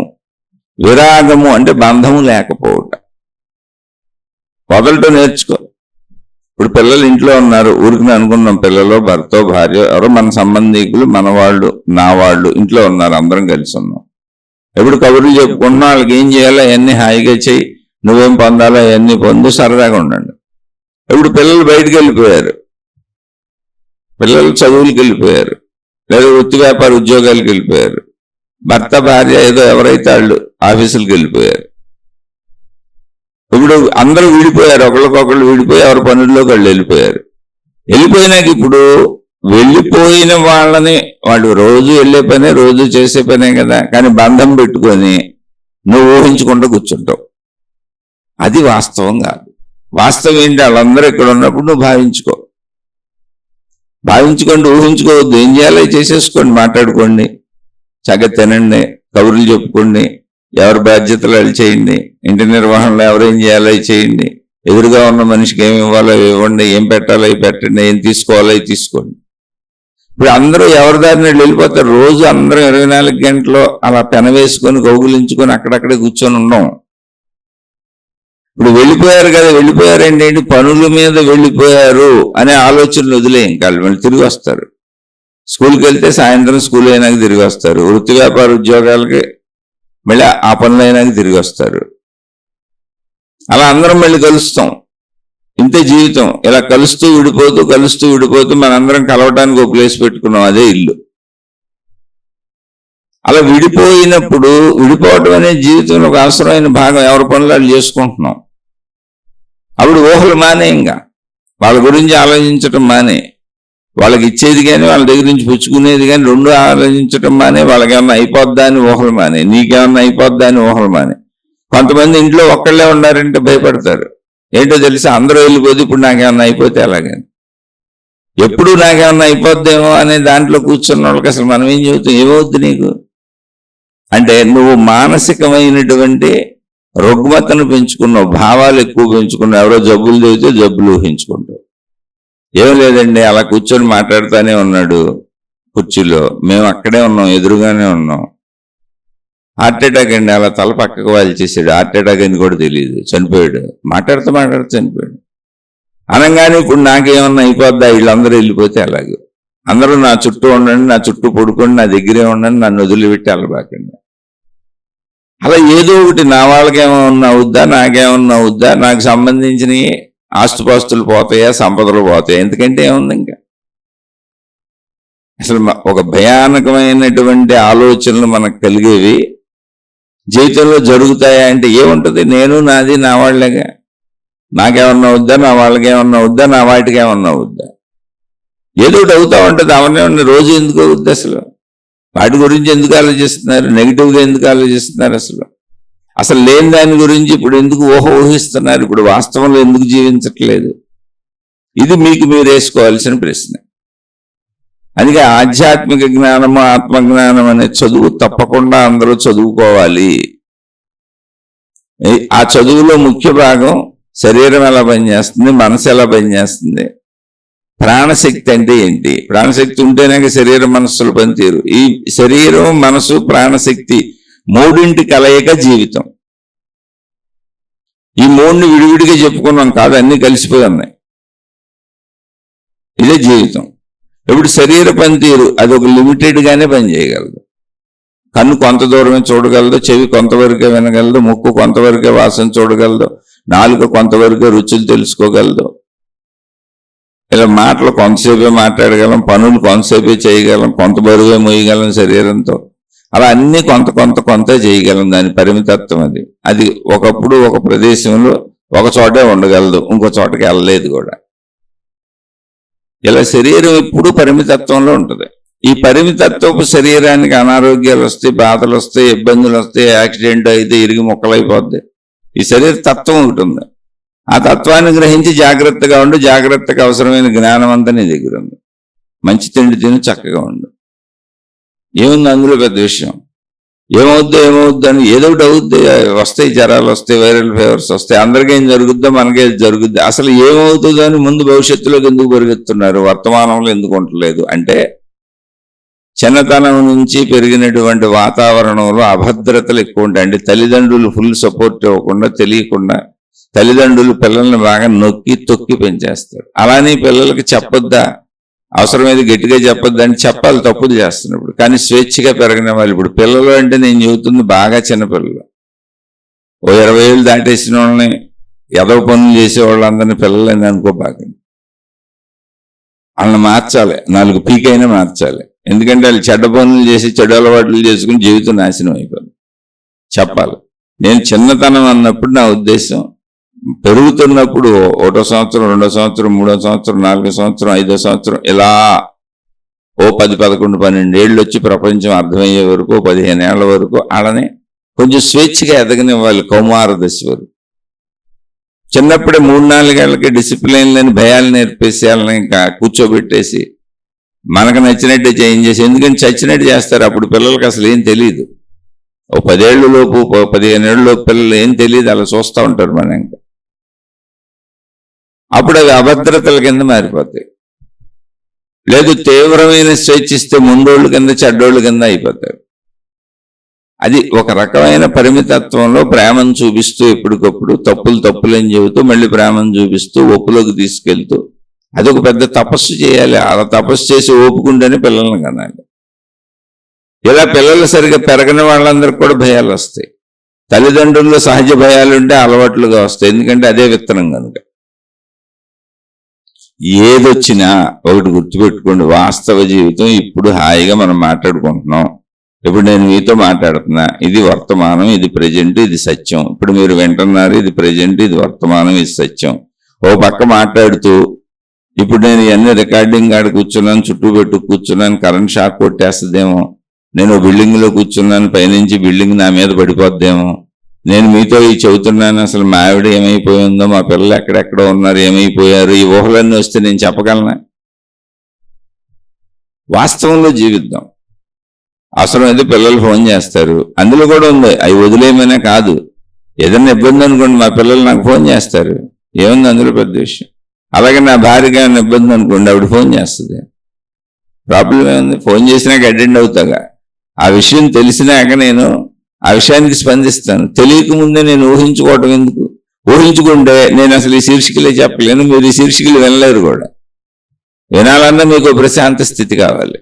[SPEAKER 1] విరాగము అంటే బంధము లేకపోవట. వదలటం నేర్చుకో. ఇప్పుడు పిల్లలు ఇంట్లో ఉన్నారు, ఊరికి అనుకున్నాం, పిల్లలు, భర్త, భార్య, ఎవరో మన సంబంధికులు, మన వాళ్ళు, నా వాళ్ళు ఇంట్లో ఉన్నారు, అందరం కలిసి ఉన్నాం. ఎప్పుడు కబుర్లు చెప్పుకున్నా వాళ్ళకి ఏం చేయాలో అవన్నీ హాయిగా చెయ్యి, నువ్వేం పొందాలో అవన్నీ పొందు, సరదాగా ఉండండి. ఇప్పుడు పిల్లలు బయటకు వెళ్ళిపోయారు, పిల్లలు చదువులకు వెళ్ళిపోయారు, లేదా వృత్తి వ్యాపార ఉద్యోగాలకు వెళ్ళిపోయారు. భర్త భార్య ఏదో ఎవరైతే వాళ్ళు ఆఫీసులకు వెళ్ళిపోయారు. ఇప్పుడు అందరూ విడిపోయారు, ఒకళ్ళకొకళ్ళు విడిపోయి ఎవరి పనుల్లోకి వాళ్ళు వెళ్ళిపోయారు. వెళ్ళిపోయినాక ఇప్పుడు వెళ్ళిపోయిన వాళ్ళని, వాళ్ళు రోజు వెళ్ళే పనే, రోజు చేసే పనే కదా, కానీ బంధం పెట్టుకొని నువ్వు ఊహించుకుంటూ కూర్చుంటావు. అది వాస్తవం కాదు. వాస్తవం ఏంటి, వాళ్ళందరూ ఇక్కడ ఉన్నప్పుడు నువ్వు భావించుకో. భావించుకోండి, ఊహించుకోవద్దు. ఏం చేయాలో చేసేసుకోండి, మాట్లాడుకోండి, చక్కగా తినండి, కబుర్లు చెప్పుకోండి, ఎవరి బాధ్యతలు వాళ్ళు చేయండి, ఇంటి నిర్వహణలో ఎవరేం చేయాలో చేయండి, ఎదురుగా ఉన్న మనిషికి ఏమి ఇవ్వాలో ఇవ్వండి, ఏం పెట్టాలో పెట్టండి, ఏం తీసుకోవాలో తీసుకోండి. ఇప్పుడు అందరూ ఎవరి దారిని వెళ్ళిపోతారు. రోజు అందరూ 24 గంటలు అలా పెనవేసుకొని కౌగులించుకొని అక్కడక్కడే కూర్చొని ఉండం. ఇప్పుడు వెళ్ళిపోయారు కదా, వెళ్ళిపోయారండి ఏంటి, పనుల మీద వెళ్ళిపోయారు అనే ఆలోచనలు వదిలేం కాదు. మళ్ళీ తిరిగి వస్తారు. స్కూల్కి వెళ్తే సాయంత్రం స్కూల్ అయినాక తిరిగి వస్తారు. వృత్తి వ్యాపార ఉద్యోగాలకి మళ్ళీ ఆ పనులు అయినాక తిరిగి వస్తారు. అలా అందరం మళ్ళీ కలుస్తాం. ఇంతే జీవితం. ఇలా కలుస్తూ విడిపోతూ మనందరం కలవటానికి ఒక ప్లేస్ పెట్టుకున్నాం, అదే ఇల్లు. అలా విడిపోయినప్పుడు, విడిపోవటం అనేది జీవితంలో ఒక అవసరమైన భాగం. ఎవరి పనులు వాళ్ళు చేసుకుంటున్నాం. అప్పుడు ఊహలు మానే, ఇంకా వాళ్ళ గురించి ఆలోచించటం మానే, వాళ్ళకి ఇచ్చేది కానీ వాళ్ళ దగ్గర నుంచి పుచ్చుకునేది కానీ రెండు ఆలోచించటం మానే, వాళ్ళకి ఏమన్నా అయిపోద్దా అని ఊహలు మానే, నీకేమన్నా అయిపోద్దా అని ఊహలు మానే. కొంతమంది ఇంట్లో ఒక్కళ్ళే ఉండారంటే భయపడతారు. ఏంటో తెలిసి అందరూ వెళ్ళిపోతే ఇప్పుడు నాకేమన్నా అయిపోతే అలాగే, ఎప్పుడు నాకేమన్నా అయిపోద్దేమో అనే దాంట్లో కూర్చున్న వాళ్ళకి అసలు మనం ఏం చెబుతాం? ఏమవుద్ది నీకు అంటే నువ్వు మానసికమైనటువంటి రుగ్మతను పెంచుకున్నావు, భావాలు ఎక్కువ పెంచుకున్నావు. ఎవరో జబ్బులు చెబితే జబ్బులు ఊహించుకుంటావు. ఏం లేదండి, అలా కూర్చొని మాట్లాడుతూనే ఉన్నాడు కుర్చీలో, మేము అక్కడే ఉన్నాం, ఎదురుగానే ఉన్నాం. హార్ట్ అటాక్ అండి, అలా తల పక్కకు వాల్చేసాడు. హార్ట్ అటాక్ అని కూడా తెలియదు, చనిపోయాడు. మాట్లాడుతూ చనిపోయాడు. అనగానే ఇప్పుడు నాకేమన్నా అయిపోద్దా, వీళ్ళందరూ వెళ్ళిపోతే అలాగే. అందరూ నా చుట్టూ ఉండండి, నా చుట్టూ పడుకోండి, నా దగ్గరే ఉండండి, నన్ను వదిలిపెట్టి వెళ్ళబాకండి. అలా ఏదో ఒకటి నా వాళ్ళకేమన్నా అవుద్దా, నాకేమన్నా అవుద్దా, నాకు సంబంధించినవి ఆస్తుపాస్తులు పోతాయా, సంపదలు పోతాయా, ఎందుకంటే ఏముంది ఇంకా. అసలు ఒక భయానకమైనటువంటి ఆలోచనలు మనకు కలిగేవి జీవితంలో జరుగుతాయా అంటే ఏముంటది? నేను నాది నా వాళ్ళేగా. నాకేమన్నా అవుద్దా, నా వాళ్ళకేమన్నా అవుద్దా, నా వాటికి ఏమన్నా అవుద్దా, ఏదో ఒకటి అవుతా ఉంటుంది. అవన్నీ రోజు ఎందుకు అవుద్ది? అసలు వాటి గురించి ఎందుకు ఆలోచిస్తున్నారు? నెగిటివ్గా ఎందుకు ఆలోచిస్తున్నారు? అసలు లేని దాని గురించి ఇప్పుడు ఎందుకు ఊహిస్తున్నారు? ఇప్పుడు వాస్తవంలో ఎందుకు జీవించట్లేదు? ఇది మీకు మీరు వేసుకోవాల్సిన ప్రశ్న. అందుకే ఆధ్యాత్మిక జ్ఞానము, ఆత్మజ్ఞానం అనే చదువు తప్పకుండా అందరూ చదువుకోవాలి. ఆ చదువులో ముఖ్య భాగం శరీరం ఎలా పనిచేస్తుంది, మనసు ఎలా పనిచేస్తుంది, ప్రాణశక్తి అంటే ఏంటి. ప్రాణశక్తి ఉంటేనే శరీరం మనస్సులు పనితీరు. ఈ శరీరం, మనసు, ప్రాణశక్తి మూడింటి కలయిక జీవితం. ఈ మూడిని విడివిడిగా చెప్పుకున్నాం కాదు, అన్ని కలిసిపోయి ఉన్నాయి. ఇదే జీవితం. ఇప్పుడు శరీర పనితీరు అది ఒక లిమిటెడ్ గానే పనిచేయగలదు. కన్ను కొంత దూరమే చూడగలదు, చెవి కొంతవరకే వినగలదు, ముక్కు కొంతవరకే వాసన చూడగలదు, నాలుక కొంతవరకే రుచులు తెలుసుకోగలదు. ఇలా మాటలు కొంతసేపే మాట్లాడగలం, పనులు కొంతసేపే చేయగలం, కొంత బరువే మోయగలం శరీరంతో. అలా అన్ని కొంత చేయగలం. దాని పరిమితత్వం అది. అది ఒకప్పుడు ఒక ప్రదేశంలో ఒక చోటే ఉండగలదు, ఇంకో చోటకి వెళ్ళలేదు కూడా. ఇలా శరీరం ఎప్పుడు పరిమితత్వంలో ఉంటుంది. ఈ పరిమితత్వపు శరీరానికి అనారోగ్యాలు వస్తాయి, బాధలు వస్తాయి, ఇబ్బందులు వస్తాయి, యాక్సిడెంట్ అయితే ఇరిగి మొక్కలైపోద్ది. ఈ శరీర తత్వం ఒకటి ఉంది. ఆ తత్వాన్ని గ్రహించి జాగ్రత్తగా ఉండు. జాగ్రత్తగా అవసరమైన జ్ఞానం అంతా నీ దగ్గర ఉంది. మంచి తిండి తిని చక్కగా ఉండు. ఏముంది అందులో పెద్ద విషయం? ఏమవుద్దో అని ఏదో ఒకటి అవుద్ది. వస్తాయి, జ్వరాలు వస్తాయి, వైరల్ ఫీవర్స్ వస్తాయి. అందరికేం జరుగుద్దో మనకే జరుగుద్ది. అసలు ఏమవుతుందో అని ముందు భవిష్యత్తులోకి ఎందుకు పరిగెత్తున్నారు? వర్తమానంలో ఎందుకు ఉండలేదు అంటే చిన్నతనం నుంచి పెరిగినటువంటి వాతావరణంలో అభద్రతలు ఎక్కువ ఉంటాయి. అంటే తల్లిదండ్రులు ఫుల్ సపోర్ట్ ఇవ్వకుండా, తెలియకుండా తల్లిదండ్రులు పిల్లల్ని బాగా నొక్కి తొక్కి పెంచేస్తారు. అలానే పిల్లలకి చెప్పొద్దా, అవసరమైతే గట్టిగా చెప్పొద్దా అని చెప్పాలి, తప్పులు చేస్తున్నప్పుడు. కానీ స్వేచ్ఛగా పెరగని వాళ్ళు ఇప్పుడు పిల్లలు అంటే నేను చెబుతుంది బాగా చిన్నపిల్లలు. ఓ 20 ఏళ్ళు దాటేసిన వాళ్ళని, ఎదవ పనులు చేసే వాళ్ళందరినీ పిల్లలని అనుకోబాకండి. వాళ్ళని మార్చాలి, 4 పీకైనా మార్చాలి. ఎందుకంటే వాళ్ళు చెడ్డ పనులు చేసి చెడు అలవాట్లు చేసుకుని జీవితం నాశనం అయిపోయింది. చెప్పాలి. నేను చిన్నతనం అన్నప్పుడు నా ఉద్దేశం పెరుగుతున్నప్పుడు 1వ సంవత్సరం, 2వ సంవత్సరం, 3వ సంవత్సరం, 4వ సంవత్సరం, 5వ సంవత్సరం ఇలా ఓ 10, 11, 12 ఏళ్ళు వచ్చి ప్రపంచం అర్థమయ్యే వరకు 15 ఏళ్ల వరకు వాళ్ళని కొంచెం స్వేచ్ఛగా ఎదగనివ్వాలి. కౌమార దశ వరకు చిన్నప్పుడే 3-4 ఏళ్ళకి డిసిప్లిన్ లేని భయాలు నేర్పేసి వాళ్ళని ఇంకా కూర్చోబెట్టేసి మనకు నచ్చినట్టే చేంజ్ ఎందుకంటే చచ్చినట్టు చేస్తారు. అప్పుడు పిల్లలకి అసలు ఏం తెలియదు. ఓ 10 ఏళ్ళ లోపు, 15 ఏళ్ళ లోపు పిల్లలు ఏం తెలియదు, అలా చూస్తూ ఉంటారు. మన ఇంకా అప్పుడు అవి అభద్రతల కింద మారిపోతాయి. లేదు తీవ్రమైన స్వేచ్ఛ ఇస్తే ముందోళ్ళు కింద, చెడ్డోళ్ళ కింద అయిపోతారు. అది ఒక రకమైన పరిమితత్వంలో ప్రేమను చూపిస్తూ ఎప్పటికప్పుడు తప్పులని చెబుతూ మళ్ళీ ప్రేమను చూపిస్తూ ఒప్పులోకి తీసుకెళ్తూ అదొక పెద్ద తపస్సు చేయాలి. అలా తపస్సు చేసి ఓపుకుంటేనే పిల్లల్ని కనాలి. ఇలా పిల్లలు సరిగా పెరగని వాళ్ళందరికీ కూడా భయాలు వస్తాయి. తల్లిదండ్రుల్లో సహజ భయాలు ఉంటే అలవాట్లుగా వస్తాయి. ఎందుకంటే అదే విత్తనం కనుక. ఏదొచ్చినా ఒకటి గుర్తుపెట్టుకోండి, వాస్తవ జీవితం ఇప్పుడు హాయిగా మనం మాట్లాడుకుంటున్నాం. ఇప్పుడు నేను మీతో మాట్లాడుతున్నా, ఇది వర్తమానం, ఇది ప్రజెంట్, ఇది సత్యం. ఇప్పుడు మీరు వింటున్నారు, ఇది ప్రజెంట్, ఇది వర్తమానం, ఇది సత్యం. ఓ పక్క మాట్లాడుతూ ఇప్పుడు నేను ఇవన్నీ రికార్డింగ్ కాడ కూర్చున్నాను, చుట్టూ పెట్టు కూర్చున్నాను, కరెంట్ షాక్ కొట్టేస్తుందేమో, నేను బిల్డింగ్ లో కూర్చున్నాను, పైనుంచి బిల్డింగ్ నా మీద పడిపోద్దేమో, నేను మీతో ఈ చెబుతున్నాను, అసలు మా ఆవిడ ఏమైపోయిందో, మా పిల్లలు ఎక్కడెక్కడో ఉన్నారు, ఏమైపోయారు, ఈ ఊహలన్నీ వస్తే నేను చెప్పగలనా? వాస్తవంలో జీవిద్దాం. అవసరమైతే పిల్లలు ఫోన్ చేస్తారు, అందులో కూడా ఉంది, అవి వదిలేమైనా కాదు. ఏదైనా ఇబ్బంది అనుకోండి, మా పిల్లలు నాకు ఫోన్ చేస్తారు, ఏముంది అందులో పెద్ద విషయం. అలాగే నా భార్యగా ఏమైనా ఇబ్బంది అనుకోండి, ఆవిడ ఫోన్ చేస్తుంది, ప్రాబ్లం ఏముంది? ఫోన్ చేసినాక అటెండ్ అవుతాగా. ఆ విషయం తెలిసినాక నేను ఆ విషయానికి స్పందిస్తాను. తెలియకముందే నేను ఊహించుకోవటం ఎందుకు? ఊహించుకుంటే నేను అసలు ఈ శీర్షికలే చెప్పలేను, మీరు ఈ శీర్షికలు వినలేరు కూడా. వినాలన్నా మీకు ప్రశాంత స్థితి కావాలి.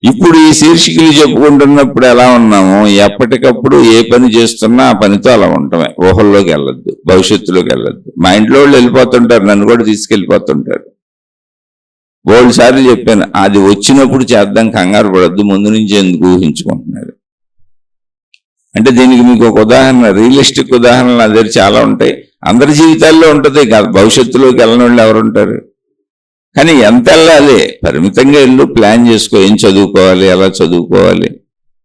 [SPEAKER 1] ఇప్పుడు ఈ శీర్షికలు చెప్పుకుంటున్నప్పుడు ఎలా ఉన్నామో, ఎప్పటికప్పుడు ఏ పని చేస్తున్నా ఆ పనితో అలా ఉండటమే. ఊహల్లోకి వెళ్ళొద్దు, భవిష్యత్తులోకి వెళ్ళొద్దు. మా ఇంట్లో వాళ్ళు వెళ్ళిపోతుంటారు, నన్ను కూడా తీసుకెళ్ళిపోతుంటారు. బోల్డ్ సార్లు చెప్పాను, అది వచ్చినప్పుడు చేద్దాం, కంగారు పడద్దు, ముందు నుంచి ఎందుకు ఊహించుకుంటున్నారు. అంటే దీనికి మీకు ఒక ఉదాహరణ, రియలిస్టిక్ ఉదాహరణలు నా దగ్గర చాలా ఉంటాయి. అందరి జీవితాల్లో ఉంటుంది కాదు, భవిష్యత్తులోకి వెళ్ళని వాళ్ళు ఎవరుంటారు? కానీ ఎంత వెళ్ళాలి? పరిమితంగా వెళ్ళు, ప్లాన్ చేసుకో, ఏం చదువుకోవాలి, ఎలా చదువుకోవాలి,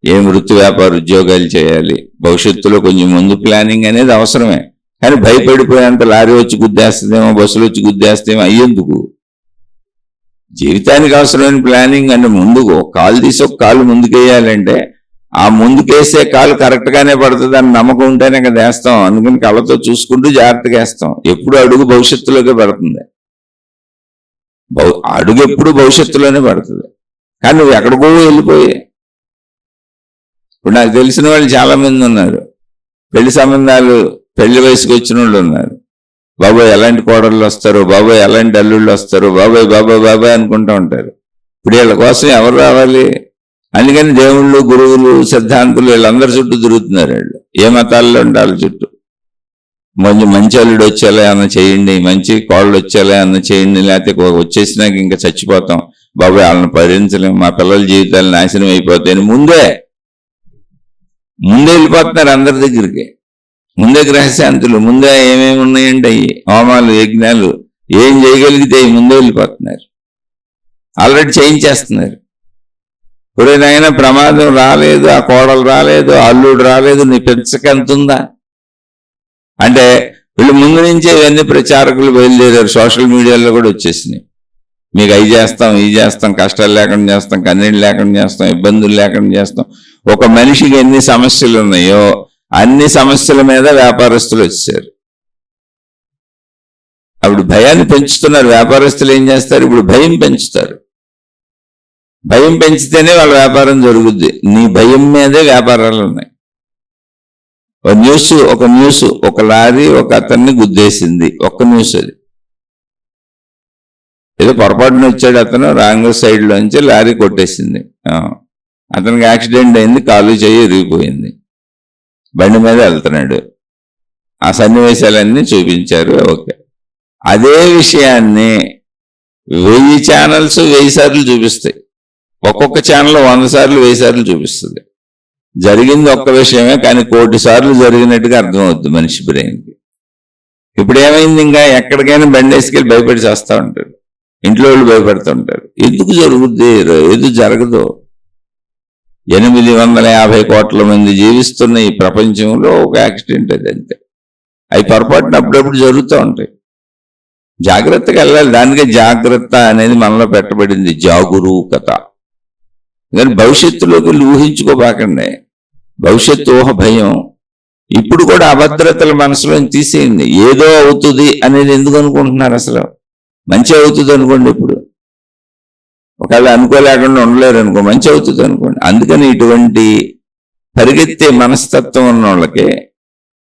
[SPEAKER 1] ఏం వృత్తి వ్యాపార ఉద్యోగాలు చేయాలి. భవిష్యత్తులో కొంచెం ముందు ప్లానింగ్ అనేది అవసరమే. కానీ భయపడిపోయేంత లారీ వచ్చి గుద్దేస్తుందేమో, బస్సులు వచ్చి గుద్దేస్తేమో అయ్యేందుకు? జీవితానికి అవసరమైన ప్లానింగ్ అంటే ముందుకు కాలు తీసి ఒక కాలు ముందుకేయాలంటే ఆ ముందుకేసే కాలు కరెక్ట్ గానే పడుతుంది అని నమ్మకం ఉంటేనే కదా వేస్తాం. అందుకని కళ్ళతో చూసుకుంటూ జాగ్రత్తగా వేస్తాం. ఎప్పుడు అడుగు భవిష్యత్తులోకే పడుతుంది, అడుగు ఎప్పుడు భవిష్యత్తులోనే పడుతుంది. కానీ నువ్వు ఎక్కడికో వెళ్ళిపోయి, ఇప్పుడు నాకు తెలిసిన వాళ్ళు చాలా మంది ఉన్నారు, పెళ్లి సంబంధాలు, పెళ్లి వయసుకు వచ్చిన వాళ్ళు ఉన్నారు. బాబాయ్ ఎలాంటి కోడళ్ళు వస్తారు, బాబాయ్ ఎలాంటి అల్లుళ్ళు వస్తారు, బాబాయ్ బాబాయ్ బాబాయ్ అనుకుంటూ ఉంటారు. ఇప్పుడు వీళ్ళ కోసం ఎవరు రావాలి? అందుకని దేవుళ్ళు, గురువులు, సిద్ధాంతులు వీళ్ళందరి చుట్టూ తిరుగుతున్నారు వీళ్ళు. ఏ మతాల్లో ఉంటే వాళ్ళ చుట్టూ. మంచి అల్లుడు వచ్చేలా అన్న చేయండి, మంచి కోళ్ళు వచ్చేలా అన్న చేయండి, లేకపోతే వచ్చేసినాక ఇంకా చచ్చిపోతాం బాబాయ్, వాళ్ళని భరించలేము, మా పిల్లల జీవితాలు నాశనం అయిపోతాయని ముందే వెళ్ళిపోతున్నారు అందరి దగ్గరికి. ముందే గ్రహశాంతులు, ముందే ఏమేమి ఉన్నాయంటే అయ్యి హోమాలు, యజ్ఞాలు, ఏం చేయగలిగితే ముందే వెళ్ళిపోతున్నారు, ఆల్రెడీ చేయించేస్తున్నారు. ఎవరైనా ప్రమాదం రాలేదు, ఆ కోడలు రాలేదు, అల్లుడు రాలేదు, నీ పెంచకంతుందా అంటే వీళ్ళు ముందు నుంచే ఇవన్నీ ప్రచారకులు బయలుదేరారు. సోషల్ మీడియాలో కూడా వచ్చేసినాయి. మీకు అవి చేస్తాం, ఇవి చేస్తాం, కష్టాలు లేకుండా చేస్తాం, కన్నీళ్ళు లేకుండా చేస్తాం, ఇబ్బందులు లేకుండా చేస్తాం. ఒక మనిషికి ఎన్ని సమస్యలు ఉన్నాయో అన్ని సమస్యల మీద వ్యాపారస్తులు వచ్చారు. అప్పుడు భయాన్ని పెంచుతున్నారు. వ్యాపారస్తులు ఏం చేస్తారు? ఇప్పుడు భయం పెంచుతారు. భయం పెంచితేనే వాళ్ళ వ్యాపారం జరుగుద్ది. నీ భయం మీదే వ్యాపారాలు ఉన్నాయి. ఒక న్యూస్, ఒక లారీ ఒక అతన్ని గుద్దేసింది, ఒక్క న్యూస్ అది. ఏదో పొరపాటున వచ్చాడు అతను, రాంగ్ సైడ్ లోంచి లారీ కొట్టేసింది, అతనికి యాక్సిడెంట్ అయింది, కాలు చేయి ఇరిగిపోయింది, బండి మీద వెళ్తున్నాడు. ఆ సన్నివేశాలన్నీ చూపించారు. ఓకే, అదే విషయాన్ని 1000 ఛానల్స్ 1000 సార్లు చూపిస్తాయి. ఒక్కొక్క ఛానల్ 100 సార్లు 1000 సార్లు చూపిస్తుంది. జరిగింది ఒక్క విషయమే, కానీ 1,000,000 సార్లు జరిగినట్టుగా అర్థమవుద్ది మనిషి బ్రెయిన్కి. ఇప్పుడు ఏమైంది? ఇంకా ఎక్కడికైనా బండి వేసుకెళ్ళి భయపడి చేస్తూ ఉంటారు, ఇంట్లో వాళ్ళు భయపడుతూ ఉంటారు. ఎందుకు జరుగుద్ది? ఎందుకు జరగదు? 850 కోట్ల మంది జీవిస్తున్న ఈ ప్రపంచంలో ఒక యాక్సిడెంట్ అది, అంతే. అవి పొరపాటున అప్పుడప్పుడు జరుగుతూ ఉంటాయి. జాగ్రత్తగా వెళ్ళాలి. దానికే జాగ్రత్త అనేది మనలో పెట్టబడింది, జాగరూకత. కానీ భవిష్యత్తులోకి ఊహించుకోబాకండి. భవిష్యత్తు ఊహ భయం. ఇప్పుడు కూడా అభద్రతల మనసులో తీసేయండి. ఏదో అవుతుంది అనేది ఎందుకు అనుకుంటున్నారు? అసలు మంచి అవుతుంది అనుకోండి. ఇప్పుడు ఒకవేళ అనుకోలేకుండా ఉండలేరు అనుకో, మంచి అవుతుంది అనుకోండి. అందుకని ఇటువంటి పరిగెత్తే మనస్తత్వం ఉన్న వాళ్ళకి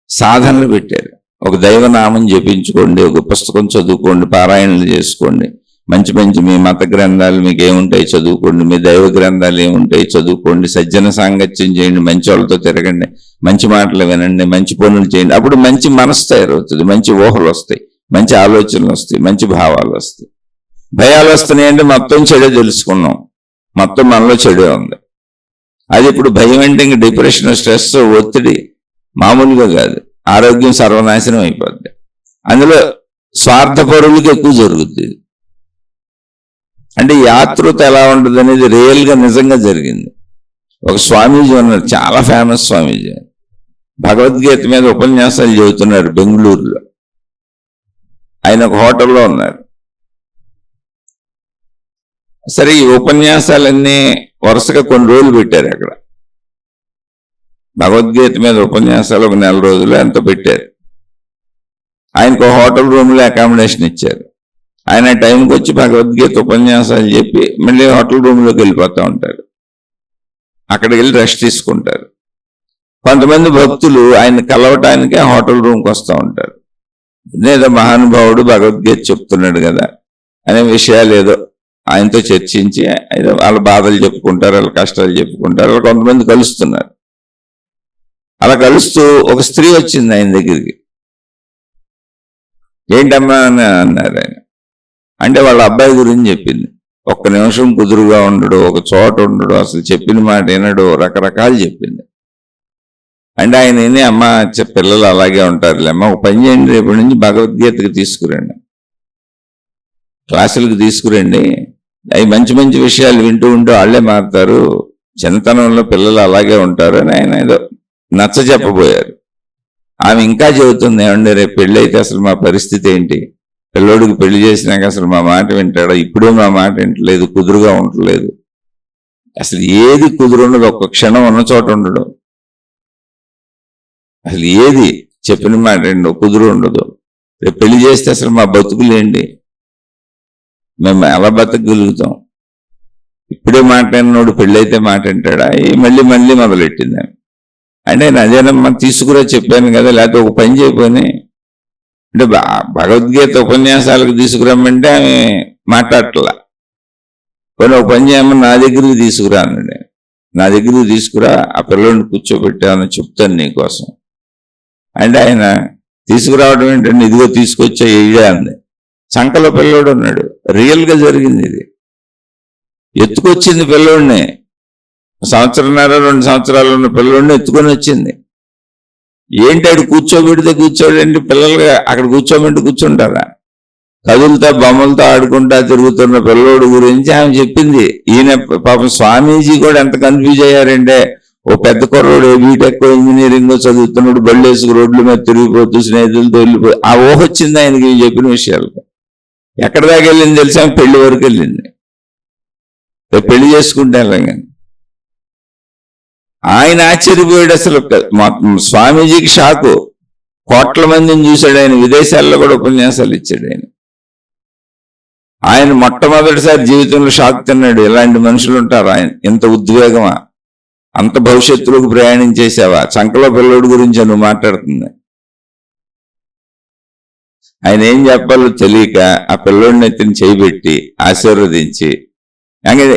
[SPEAKER 1] సాధనలు పెట్టారు. ఒక దైవనామం జపించుకోండి, ఒక పుస్తకం చదువుకోండి, పారాయణలు చేసుకోండి, మంచి మంచి మీ మత గ్రంథాలు మీకు ఏముంటాయి చదువుకోండి, మీ దైవ గ్రంథాలు ఏముంటాయి చదువుకోండి, సజ్జన సాంగత్యం చేయండి, మంచి వాళ్ళతో తిరగండి, మంచి మాటలు వినండి, మంచి పనులు చేయండి. అప్పుడు మంచి మనసు తయారవుతుంది, మంచి ఊహలు వస్తాయి, మంచి ఆలోచనలు వస్తాయి, మంచి భావాలు వస్తాయి. భయాలు వస్తున్నాయి అంటే మొత్తం చెడే తెలుసుకున్నాం, మొత్తం మనలో చెడే ఉంది. అది ఇప్పుడు భయం అంటే ఇంక డిప్రెషన్, స్ట్రెస్, ఒత్తిడి మామూలుగా కాదు, ఆరోగ్యం సర్వనాశనం అయిపోద్ది. అందులో స్వార్థపరులకు ఎక్కువ జరుగుతుంది. అంటే ఈ ఆతృత ఎలా ఉంటుంది అనేది రియల్గా నిజంగా జరిగింది. ఒక స్వామీజీ ఉన్నారు, చాలా ఫేమస్ స్వామీజీ. భగవద్గీత మీద ఉపన్యాసాలు చెబుతున్నారు బెంగళూరులో. ఆయన ఒక హోటల్లో ఉన్నారు. సరే, ఈ ఉపన్యాసాలన్నీ వరుసగా కొన్ని రోజులు పెట్టారు అక్కడ. భగవద్గీత మీద ఉపన్యాసాలు ఒక 4 రోజులు ఎంతో పెట్టారు. ఆయనకు హోటల్ రూమ్లో అకామిడేషన్ ఇచ్చారు. ఆయన టైంకి వచ్చి భగవద్గీత ఉపన్యాసాలు చెప్పి మళ్ళీ హోటల్ రూమ్లోకి వెళ్ళిపోతూ ఉంటారు. అక్కడికి వెళ్ళి రెస్ట్ తీసుకుంటారు. కొంతమంది భక్తులు ఆయన కలవటానికి ఆ హోటల్ రూమ్కి వస్తూ ఉంటారు. ఏదో మహానుభావుడు భగవద్గీత చెప్తున్నాడు కదా అనే విషయాలు ఏదో ఆయనతో చర్చించి ఏదో వాళ్ళ బాధలు చెప్పుకుంటారు, వాళ్ళ కష్టాలు చెప్పుకుంటారు. వాళ్ళు కొంతమంది కలుస్తున్నారు. అలా కలుస్తూ ఒక స్త్రీ వచ్చింది ఆయన దగ్గరికి. ఏంటమ్మా అని అన్నారు ఆయన. అంటే వాళ్ళ అబ్బాయి గురించి చెప్పింది. ఒక్క నిమిషం కుదురుగా ఉండడు, ఒక చోట ఉండడు, అసలు చెప్పిన మాట వినడు, రకరకాలు చెప్పింది. అంటే ఆయన విని, అమ్మ పిల్లలు అలాగే ఉంటారులే అమ్మ, ఒక పని చేయండి, రేపటి నుంచి భగవద్గీతకి తీసుకురండి, క్లాసులకు తీసుకురండి, అవి మంచి మంచి విషయాలు వింటూ ఉంటూ వాళ్ళే మారుతారు, చిన్నతనంలో పిల్లలు అలాగే ఉంటారు అని ఆయన ఏదో నచ్చ చెప్పబోయారు. ఆమె ఇంకా చెబుతుంది, ఏమండి రేపు పెళ్ళి అయితే అసలు మా పరిస్థితి ఏంటి, పిల్లోడికి పెళ్లి చేసినాక అసలు మా మాట వింటాడా, ఇప్పుడే మా మాట వింటలేదు, కుదురుగా ఉండలేదు, అసలు ఏది కుదురుండదు, ఒక్క క్షణం ఉన్న చోట ఉండడు, అసలు ఏది చెప్పిన మాట ఏంటో కుదురు ఉండదు, రేపు పెళ్లి చేస్తే అసలు మా బతుకులేండి, మేము ఎలా బతకగలుగుతాం, ఇప్పుడే మాట విన్నోడు పెళ్ళి అయితే మాట వింటాడా, మళ్ళీ మళ్ళీ మొదలెట్టింది. అంటే నేను అదేనమ్మా తీసుకురా చెప్పాను కదా, లేకపోతే ఒక పని చేయపోని అంటే భగవద్గీత ఉపన్యాసాలకు తీసుకురమ్మంటే ఆమె మాట్లాడట్లా. కొన్ని ఒక పని చేయమని నా దగ్గరికి తీసుకురా అన్నాడు. నా దగ్గరికి తీసుకురా, ఆ పిల్లల్ని కూర్చోబెట్టామని చెప్తాను నీకోసం అంటే ఆయన తీసుకురావడం ఏంటంటే ఇదిగో తీసుకొచ్చా ఇయ్యా అంది. సంకలో పిల్లోడు ఉన్నాడు. రియల్గా జరిగింది ఇది. ఎత్తుకొచ్చింది పిల్లోడిని, 1 సంవత్సరంన్నర 2 సంవత్సరాలు ఉన్న పిల్లోడిని ఎత్తుకొని వచ్చింది. ఏంటి ఆడు కూర్చోబెడితే కూర్చోబెట్టి పిల్లలుగా అక్కడ కూర్చోబెట్టి కూర్చుంటారా, కదులతో బొమ్మలతో ఆడుకుంటా తిరుగుతున్న పిల్లోడు గురించి ఆమె చెప్పింది. ఈయన పాపం స్వామీజీ కూడా ఎంత కన్ఫ్యూజ్ అయ్యారంటే, ఓ పెద్ద కుర్రోడు బీటెక్ ఇంజనీరింగ్ చదువుతున్నాడు, బళ్ళేసుకు రోడ్ల మీద తిరిగిపోతూ స్నేహితులతో వెళ్ళిపోయి ఆ ఊహ వచ్చింది ఆయనకి చెప్పిన విషయాలు. ఎక్కడి దాకా వెళ్ళింది తెలిసి ఆమె పెళ్లి వరకు వెళ్ళింది. పెళ్లి చేసుకుంటే అలాగే ఆయన ఆశ్చర్యపోయాడు. అసలు స్వామీజీకి షాకు. కోట్ల మందిని చూశాడు ఆయన, విదేశాల్లో కూడా ఉపన్యాసాలు ఇచ్చాడు ఆయన. ఆయన మొట్టమొదటిసారి జీవితంలో షాక్ తిన్నాడు. ఇలాంటి మనుషులు ఉంటారు, ఆయన ఇంత ఉద్వేగమా, అంత భవిష్యత్తులోకి ప్రయాణం చేసావా, చంకలో పిల్లోడి గురించి నువ్వు మాట్లాడుతుంది. ఆయన ఏం చెప్పాలో తెలియక ఆ పిల్లోడిని ఎత్తిని చేయబెట్టి ఆశీర్వదించి,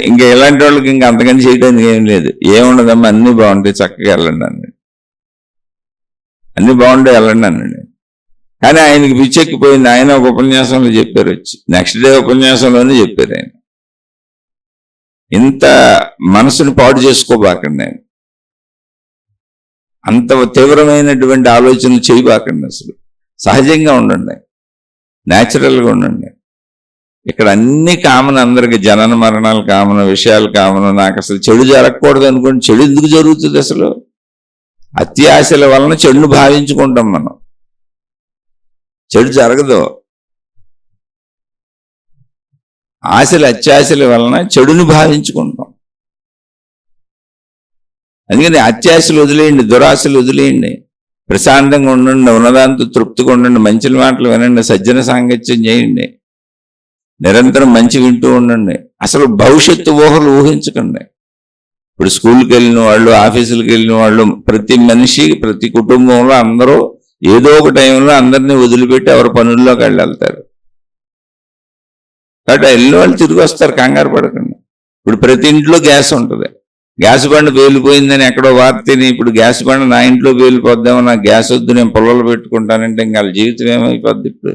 [SPEAKER 1] ఇంకా ఇలాంటి వాళ్ళకి ఇంకా అంతకని చేయడానికి ఏం లేదు, ఏముండదమ్మా అన్ని బాగుంటాయి చక్కగా వెళ్ళండి అన్నాడు. అన్ని బాగుంటాయి వెళ్ళండి అన్నాడు. కానీ ఆయనకి పిచ్చెక్కిపోయింది. ఆయన ఒక ఉపన్యాసంలో చెప్పారు, వచ్చి నెక్స్ట్ డే ఉపన్యాసంలోనే చెప్పారు ఆయన, ఇంత మనసుని పాడు చేసుకోబాకండి, ఆయన అంత తీవ్రమైనటువంటి ఆలోచనలు చేయబాకండి, అసలు సహజంగా ఉండండి, న్యాచురల్గా ఉండండి. ఇక్కడ అన్ని కామన్, అందరికి జనన మరణాలు కామన్, విషయాలు కామన్. నాకు అసలు చెడు జరగకూడదు అనుకోండి, చెడు ఎందుకు జరుగుతుంది అసలు? అత్యాశల వలన చెడును భావించుకుంటాం మనం. చెడు జరగదు. ఆశలు అత్యాశల వలన చెడుని భావించుకుంటాం. అందుకని అత్యాశలు వదిలేయండి, దురాశలు వదిలేయండి, ప్రశాంతంగా ఉండండి, ఉన్నదాంతో తృప్తిగా ఉండండి, మంచి మాటలు వినండి, సజ్జన సాంగత్యం చేయండి, నిరంతరం మంచి వింటూ ఉండండి. అసలు భవిష్యత్తు ఊహలు ఊహించకండి. ఇప్పుడు స్కూల్కి వెళ్ళిన వాళ్ళు, ఆఫీసులకు వెళ్ళిన వాళ్ళు, ప్రతి మనిషి ప్రతి కుటుంబంలో అందరూ ఏదో ఒక టైంలో అందరినీ వదిలిపెట్టి ఎవరి పనుల్లోకి వెళ్తారు. కాబట్టి వెళ్ళిన వాళ్ళు తిరిగి వస్తారు, కంగారు పడకండి. ఇప్పుడు ప్రతి ఇంట్లో గ్యాస్ ఉంటుంది. గ్యాస్ బండ పేలిపోయిందని ఎక్కడో వార్తని, ఇప్పుడు గ్యాస్ బండ నా ఇంట్లో పేలిపోద్దామో, నాకు గ్యాస్ వద్దు నేను పొలాలు పెట్టుకుంటానంటే ఇంకా వాళ్ళ జీవితం ఏమైపోద్ది? ఇప్పుడు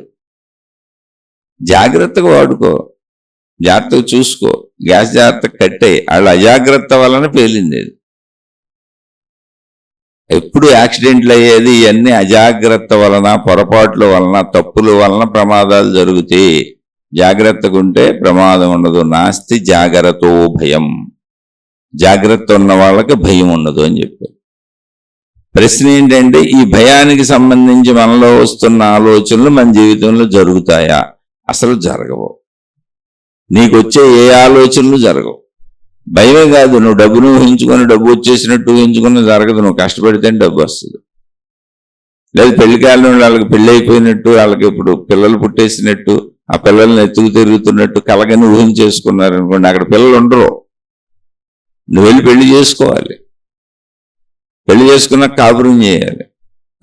[SPEAKER 1] జాగ్రత్తగా వాడుకో, జాగ్రత్తగా చూసుకో, గ్యాస్ జాగ్రత్తగా కట్టేయి. వాళ్ళ అజాగ్రత్త వలన పేలింది. ఎప్పుడు యాక్సిడెంట్లు అయ్యేది ఇవన్నీ అజాగ్రత్త వలన, పొరపాట్ల వలన, తప్పుల వలన ప్రమాదాలు జరుగుతాయి. జాగ్రత్తగా ఉంటే ప్రమాదం ఉండదు. నాస్తి జాగ్రత్తో భయం, జాగ్రత్త ఉన్న వాళ్ళకి భయం ఉండదు అని చెప్పారు. ప్రశ్న ఏంటంటే ఈ భయానికి సంబంధించి మనలో వస్తున్న ఆలోచనలు మన జీవితంలో జరుగుతాయా? అసలు జరగవు. నీకు వచ్చే ఏ ఆలోచనలు జరగవు. భయమే కాదు, నువ్వు డబ్బును ఊహించుకొని డబ్బు వచ్చేసినట్టు ఊహించుకుని జరగదు. నువ్వు కష్టపడితే డబ్బు వస్తుంది. లేదు పెళ్లి కాలం వాళ్ళకి పెళ్లి అయిపోయినట్టు, వాళ్ళకి ఇప్పుడు పిల్లలు పుట్టేసినట్టు, ఆ పిల్లల్ని ఎత్తుకు తిరుగుతున్నట్టు కలగని ఊహించేసుకున్నారు అనుకోండి, అక్కడ పిల్లలు ఉండరు. నువ్వు వెళ్ళి పెళ్లి చేసుకోవాలి. పెళ్లి చేసుకున్న కాపురం చేయాలి.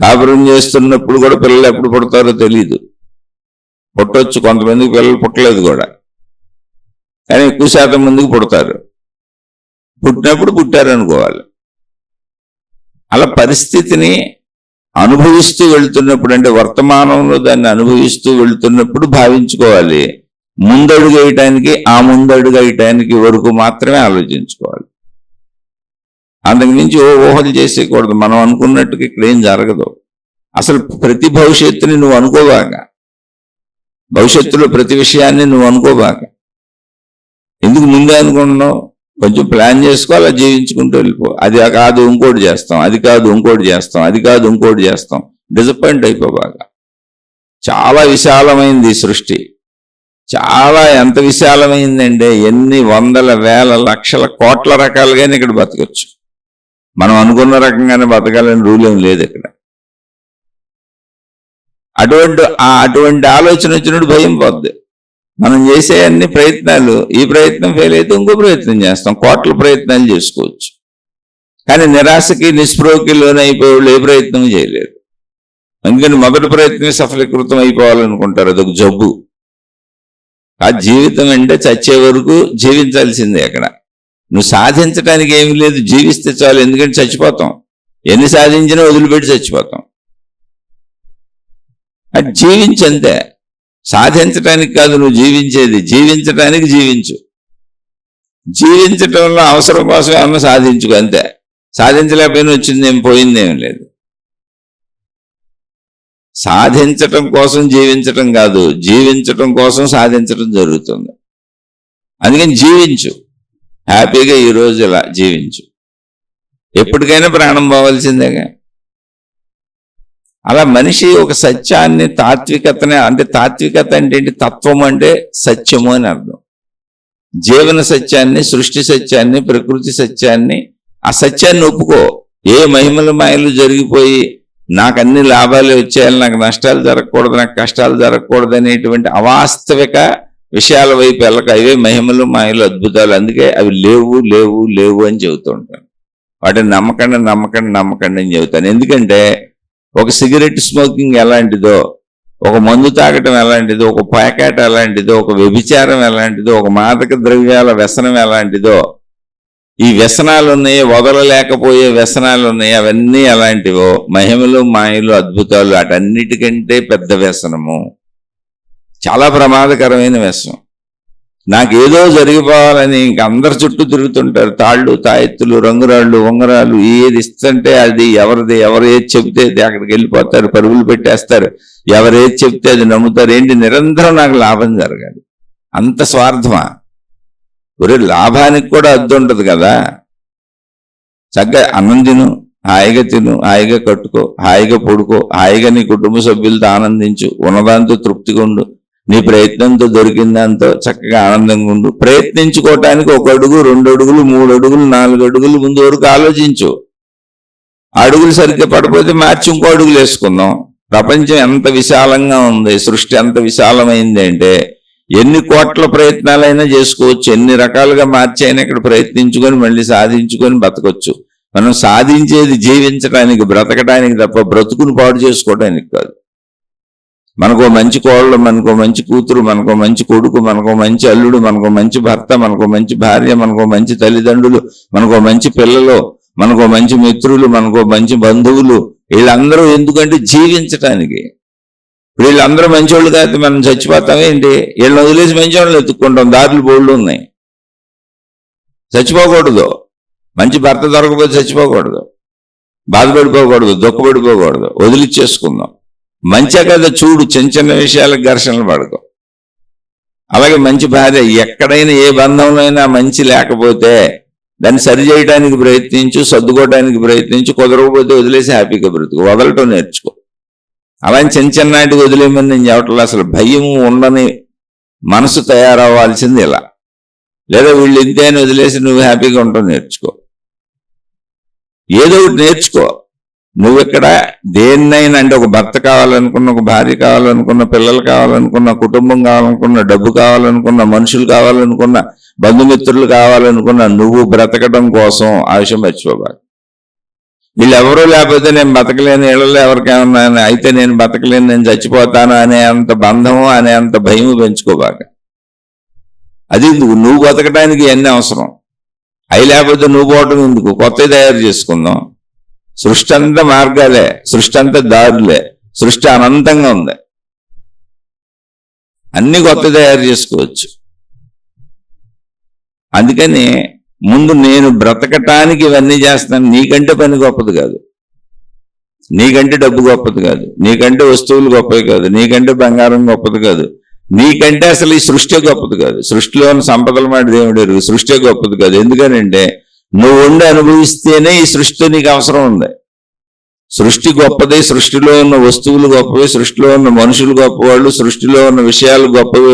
[SPEAKER 1] కాపురం చేస్తున్నప్పుడు కూడా పిల్లలు ఎప్పుడు పుడతారో తెలియదు. పుట్టొచ్చు, కొంతమందికి పిల్లలు పుట్టలేదు కూడా, కానీ ఎక్కువ శాతం మందికి పుడతారు. పుట్టినప్పుడు పుట్టారనుకోవాలి. అలా పరిస్థితిని అనుభవిస్తూ వెళ్తున్నప్పుడు, అంటే వర్తమానంలో దాన్ని అనుభవిస్తూ వెళ్తున్నప్పుడు భావించుకోవాలి. ముందడుగు వేయటానికి, ఆ ముందడుగు వేయటానికి వరకు మాత్రమే ఆలోచించుకోవాలి. అంతకు మించి ఊహలు చేసేయకూడదు. మనం అనుకున్నట్టుగా ఇక్కడ ఏం జరగదు. అసలు ప్రతి భవిష్యత్తుని నువ్వు అనుకోబాక, భవిష్యత్తులో ప్రతి విషయాన్ని నువ్వు అనుకోబాక. ఎందుకు ముందే అనుకుంటున్నావు? కొంచెం ప్లాన్ చేసుకో, అలా జీవించుకుంటూ వెళ్ళిపో. అది కాదు ఇంకోటి చేస్తాం, అది కాదు ఇంకోటి చేస్తాం, అది కాదు ఇంకోటి చేస్తాం. డిసప్పాయింట్ అయిపోబాక. చాలా విశాలమైంది ఈ సృష్టి. చాలా ఎంత విశాలమైందంటే ఎన్ని వందల వేల లక్షల కోట్ల రకాలుగానే ఇక్కడ బతకచ్చు. మనం అనుకున్న రకంగానే బతకాలని రూల్ ఏం లేదు ఇక్కడ. అటువంటి ఆలోచన వచ్చినప్పుడు భయం పోద్ది. మనం చేసే అన్ని ప్రయత్నాలు, ఈ ప్రయత్నం ఫెయిల్ అయితే ఇంకో ప్రయత్నం చేస్తాం. కోట్ల ప్రయత్నాలు చేసుకోవచ్చు, కానీ నిరాశకి నిస్పృహకి లోనైపోయేవాళ్ళు ఏ ప్రయత్నం చేయలేరు. అందుకని మొదటి ప్రయత్నం సఫలీకృతం అయిపోవాలనుకుంటారు. అదొక జబ్బు. ఆ జీవితం అంటే చచ్చే వరకు జీవించాల్సిందే. అక్కడ నువ్వు సాధించడానికి ఏమీ లేదు, జీవిస్తే చాలు. ఎందుకంటే చచ్చిపోతాం. ఎన్ని సాధించినా వదిలిపెట్టి చచ్చిపోతాం. అది జీవించంతే. సాధించడానికి కాదు నువ్వు జీవించేది, జీవించడానికి జీవించు. జీవించటంలో అవసరం కోసం ఏమన్నా సాధించుకో, అంతే. సాధించలేకపోయినా వచ్చిందేం పోయిందేం లేదు. సాధించటం కోసం జీవించటం కాదు, జీవించటం కోసం సాధించటం జరుగుతుంది. అందుకని జీవించు, హ్యాపీగా ఈరోజు ఇలా జీవించు. ఎప్పటికైనా ప్రాణం పోవాల్సిందేగా. అలా మనిషి ఒక సత్యాన్ని, తాత్వికతనే, అంటే తాత్వికత అంటే ఏంటి? తత్వం అంటే సత్యము అని అర్థం. జీవన సత్యాన్ని, సృష్టి సత్యాన్ని, ప్రకృతి సత్యాన్ని, ఆ సత్యాన్ని ఒప్పుకో. ఏ మహిమల మాయలు జరిగిపోయి నాకు అన్ని లాభాలు వచ్చేయాలి, నాకు నష్టాలు జరగకూడదు, నాకు కష్టాలు జరగకూడదు అనేటువంటి అవాస్తవిక విషయాల వైపు వెళ్ళక. అవే మహిమలు మాయలు, అద్భుతాలు. అందుకే అవి లేవు లేవు లేవు అని చెబుతూ ఉంటాను. వాటిని నమ్మకండి నమ్మకండి నమ్మకండి అని చెబుతాను. ఎందుకంటే ఒక సిగరెట్ స్మోకింగ్ ఎలాంటిదో, ఒక మందు తాగటం ఎలాంటిదో, ఒక ప్యాకెట్ ఎలాంటిదో, ఒక వ్యభిచారం ఎలాంటిదో, ఒక మాదక ద్రవ్యాల వ్యసనం ఎలాంటిదో, ఈ వ్యసనాలు ఉన్నాయి, వదలలేకపోయే వ్యసనాలు ఉన్నాయి, అవన్నీ ఎలాంటివో మహిమలు మాయలు అద్భుతాలు అటన్నిటికంటే పెద్ద వ్యసనము, చాలా ప్రమాదకరమైన వ్యసనం. నాకేదో జరిగిపోవాలని ఇంక అందరి చుట్టూ తిరుగుతుంటారు. తాళ్ళు, తాయెత్తులు, రంగురాళ్ళు, ఉంగరాలు, ఏది ఇస్తుంటే అది ఎవరిది, ఎవరు ఏది చెబితే అది అక్కడికి వెళ్ళిపోతారు, పరుగులు పెట్టేస్తారు. ఎవరేది చెప్తే అది నమ్ముతారు. ఏంటి? నిరంతరం నాకు లాభం జరగాలి. అంత స్వార్థమా? ఒరే, లాభానికి కూడా అద్దు ఉంటుంది కదా. చక్కగా అన్నం తిను, హాయిగా తిను, హాయిగా కట్టుకో, హాయిగా పడుకో, హాయిగా నీ కుటుంబ సభ్యులతో ఆనందించు, ఉన్నదాంతో తృప్తిగా ఉండు, నీ ప్రయత్నంతో దొరికిన దాంతో చక్కగా ఆనందంగా ఉండు. ప్రయత్నించుకోవటానికి 1 అడుగు, 2 అడుగులు, 3 అడుగులు, 4 అడుగులు ముందు వరకు ఆలోచించు. అడుగులు సరిగ్గా పడిపోతే మార్చి ఇంకో అడుగులు వేసుకుందాం. ప్రపంచం ఎంత విశాలంగా ఉంది, సృష్టి ఎంత విశాలమైంది అంటే ఎన్ని కోట్ల ప్రయత్నాలైనా చేసుకోవచ్చు. ఎన్ని రకాలుగా మార్చైనా ఇక్కడ ప్రయత్నించుకొని మళ్ళీ సాధించుకొని బతకొచ్చు. మనం సాధించేది జీవించడానికి, బ్రతకడానికి తప్ప బ్రతుకుని పాడు చేసుకోవడానికి కాదు. మనకో మంచి కోళ్ళు, మనకో మంచి కూతురు, మనకో మంచి కొడుకు, మనకో మంచి అల్లుడు, మనకో మంచి భర్త, మనకో మంచి భార్య, మనకో మంచి తల్లిదండ్రులు, మనకో మంచి పిల్లలు, మనకో మంచి మిత్రులు, మనకో మంచి బంధువులు. వీళ్ళందరూ ఎందుకంటే జీవించటానికి. ఇప్పుడు వీళ్ళందరూ మంచివాళ్ళు కాదు, మనం చచ్చిపోతామేంటి? వీళ్ళని వదిలేసి మంచివాళ్ళు ఎత్తుక్కుంటాం. దారులు బోళ్ళు ఉన్నాయి. చచ్చిపోకూడదు. మంచి భర్త దొరకపోతే చచ్చిపోకూడదు, బాధపడిపోకూడదు, దుఃఖపడిపోకూడదు, వదిలిచ్చేసుకుందాం. మంచిగా కదా చూడు, చిన్న చిన్న విషయాలకు ఘర్షణలు పడకు. అలాగే మంచి భార్య, ఎక్కడైనా ఏ బంధంలో అయినా మంచి లేకపోతే దాన్ని సరి చేయడానికి ప్రయత్నించు, సర్దుకోవడానికి ప్రయత్నించు, కుదరకపోతే వదిలేసి హ్యాపీగా బ్రతుకు. వదలటం నేర్చుకో. అలాంటి చిన్ననాటికి వదిలేమని నేను చెప్పట్లేదు. అసలు భయం ఉండని మనసు తయారవ్వాల్సింది ఇలా. లేదా వీళ్ళు ఇంతే అని వదిలేసి నువ్వు హ్యాపీగా ఉండటం నేర్చుకో. ఏదో ఒకటి నేర్చుకో. నువ్వెక్కడ దేన్నైనా, అంటే ఒక భర్త కావాలనుకున్న, ఒక భార్య కావాలనుకున్న, పిల్లలు కావాలనుకున్న, కుటుంబం కావాలనుకున్న, డబ్బు కావాలనుకున్న, మనుషులు కావాలనుకున్న, బంధుమిత్రులు కావాలనుకున్న, నువ్వు బ్రతకడం కోసం ఆ విషయం మర్చిపోబాకు. వీళ్ళు ఎవరూ లేకపోతే నేను బతకలేను, ఇళ్ళలో ఎవరికేమన్నా అయితే నేను బతకలేను, నేను చచ్చిపోతాను అనే అంత బంధము, అనే అంత భయము పెంచుకోబాక. అది నువ్వు బతకడానికి ఎన్ని అవసరం. అవి లేకపోతే నువ్వు పోవటం ఎందుకు? కొత్తవి తయారు చేసుకుందాం. సృష్టి అంతా మార్గాలే, సృష్టి అంతా దారులే, సృష్టి అనంతంగా ఉంది. అన్ని కొత్త తయారు చేసుకోవచ్చు. అందుకని ముందు నేను బ్రతకటానికి ఇవన్నీ చేస్తాను. నీకంటే పని గొప్పది కాదు, నీకంటే డబ్బు గొప్పది కాదు, నీకంటే వస్తువులు గొప్పవి కాదు, నీకంటే బంగారం గొప్పది కాదు, నీకంటే అసలు ఈ సృష్టి గొప్పది కాదు. సృష్టిలో ఉన్న సంపదల మాట దేవుడు, సృష్టి గొప్పది కాదు. ఎందుకనంటే నువ్వు ఉండి అనుభవిస్తేనే ఈ సృష్టి నీకు అవసరం ఉంది. సృష్టి గొప్పది, సృష్టిలో ఉన్న వస్తువులు గొప్పవి, సృష్టిలో ఉన్న మనుషులు గొప్పవాళ్ళు, సృష్టిలో ఉన్న విషయాలు గొప్పవి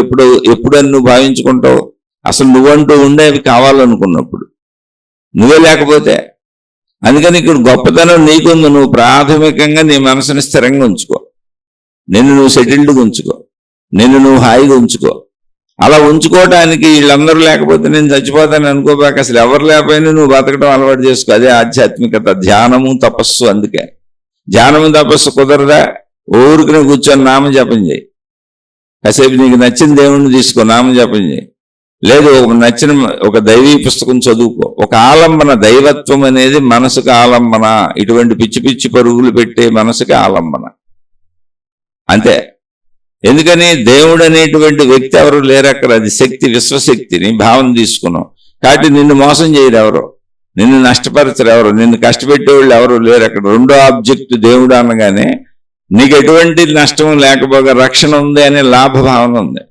[SPEAKER 1] ఎప్పుడని నువ్వు భావించుకుంటావు? అసలు నువ్వంటూ ఉండే అవి కావాలనుకున్నప్పుడు, నువ్వే లేకపోతే. అందుకని ఇక్కడ గొప్పతనం నీకుంది. నువ్వు ప్రాథమికంగా నీ మనసుని స్థిరంగా ఉంచుకో, నిన్ను నువ్వు సెటిల్డ్గా ఉంచుకో, నిన్ను నువ్వు హాయిగా ఉంచుకో. అలా ఉంచుకోవటానికి వీళ్ళందరూ లేకపోతే నేను చచ్చిపోతాను అనుకోబాక. అసలు ఎవరు లేకపోయినా నువ్వు బతకడం అలవాటు చేసుకో. అదే ఆధ్యాత్మికత, ధ్యానము, తపస్సు. అందుకే ధ్యానము తపస్సు కుదరదా? ఊరికనే కూర్చొని నామజపం చేయి. కాసేపు నీకు నచ్చిన దేవుణ్ణి తీసుకో, నామజపం చేయి. లేదు నచ్చిన ఒక దైవీ పుస్తకం చదువుకో. ఒక ఆలంబన, దైవత్వం అనేది మనసుకు ఆలంబన. ఇటువంటి పిచ్చి పిచ్చి పరుగులు పెట్టే మనసుకి ఆలంబన అంతే. ఎందుకని దేవుడు అనేటువంటి వ్యక్తి ఎవరు లేరు అక్కడ. అది శక్తి, విశ్వశక్తిని భావన తీసుకున్నాం. కాబట్టి నిన్ను మోసం చేయరు ఎవరు, నిన్ను నష్టపరచరు ఎవరు, నిన్ను కష్టపెట్టేవాళ్ళు ఎవరు లేరు అక్కడ. రెండో ఆబ్జెక్ట్ దేవుడు అనగానే నీకు ఎటువంటి నష్టం లేకపోగా రక్షణ ఉంది అనే లాభభావన ఉంది.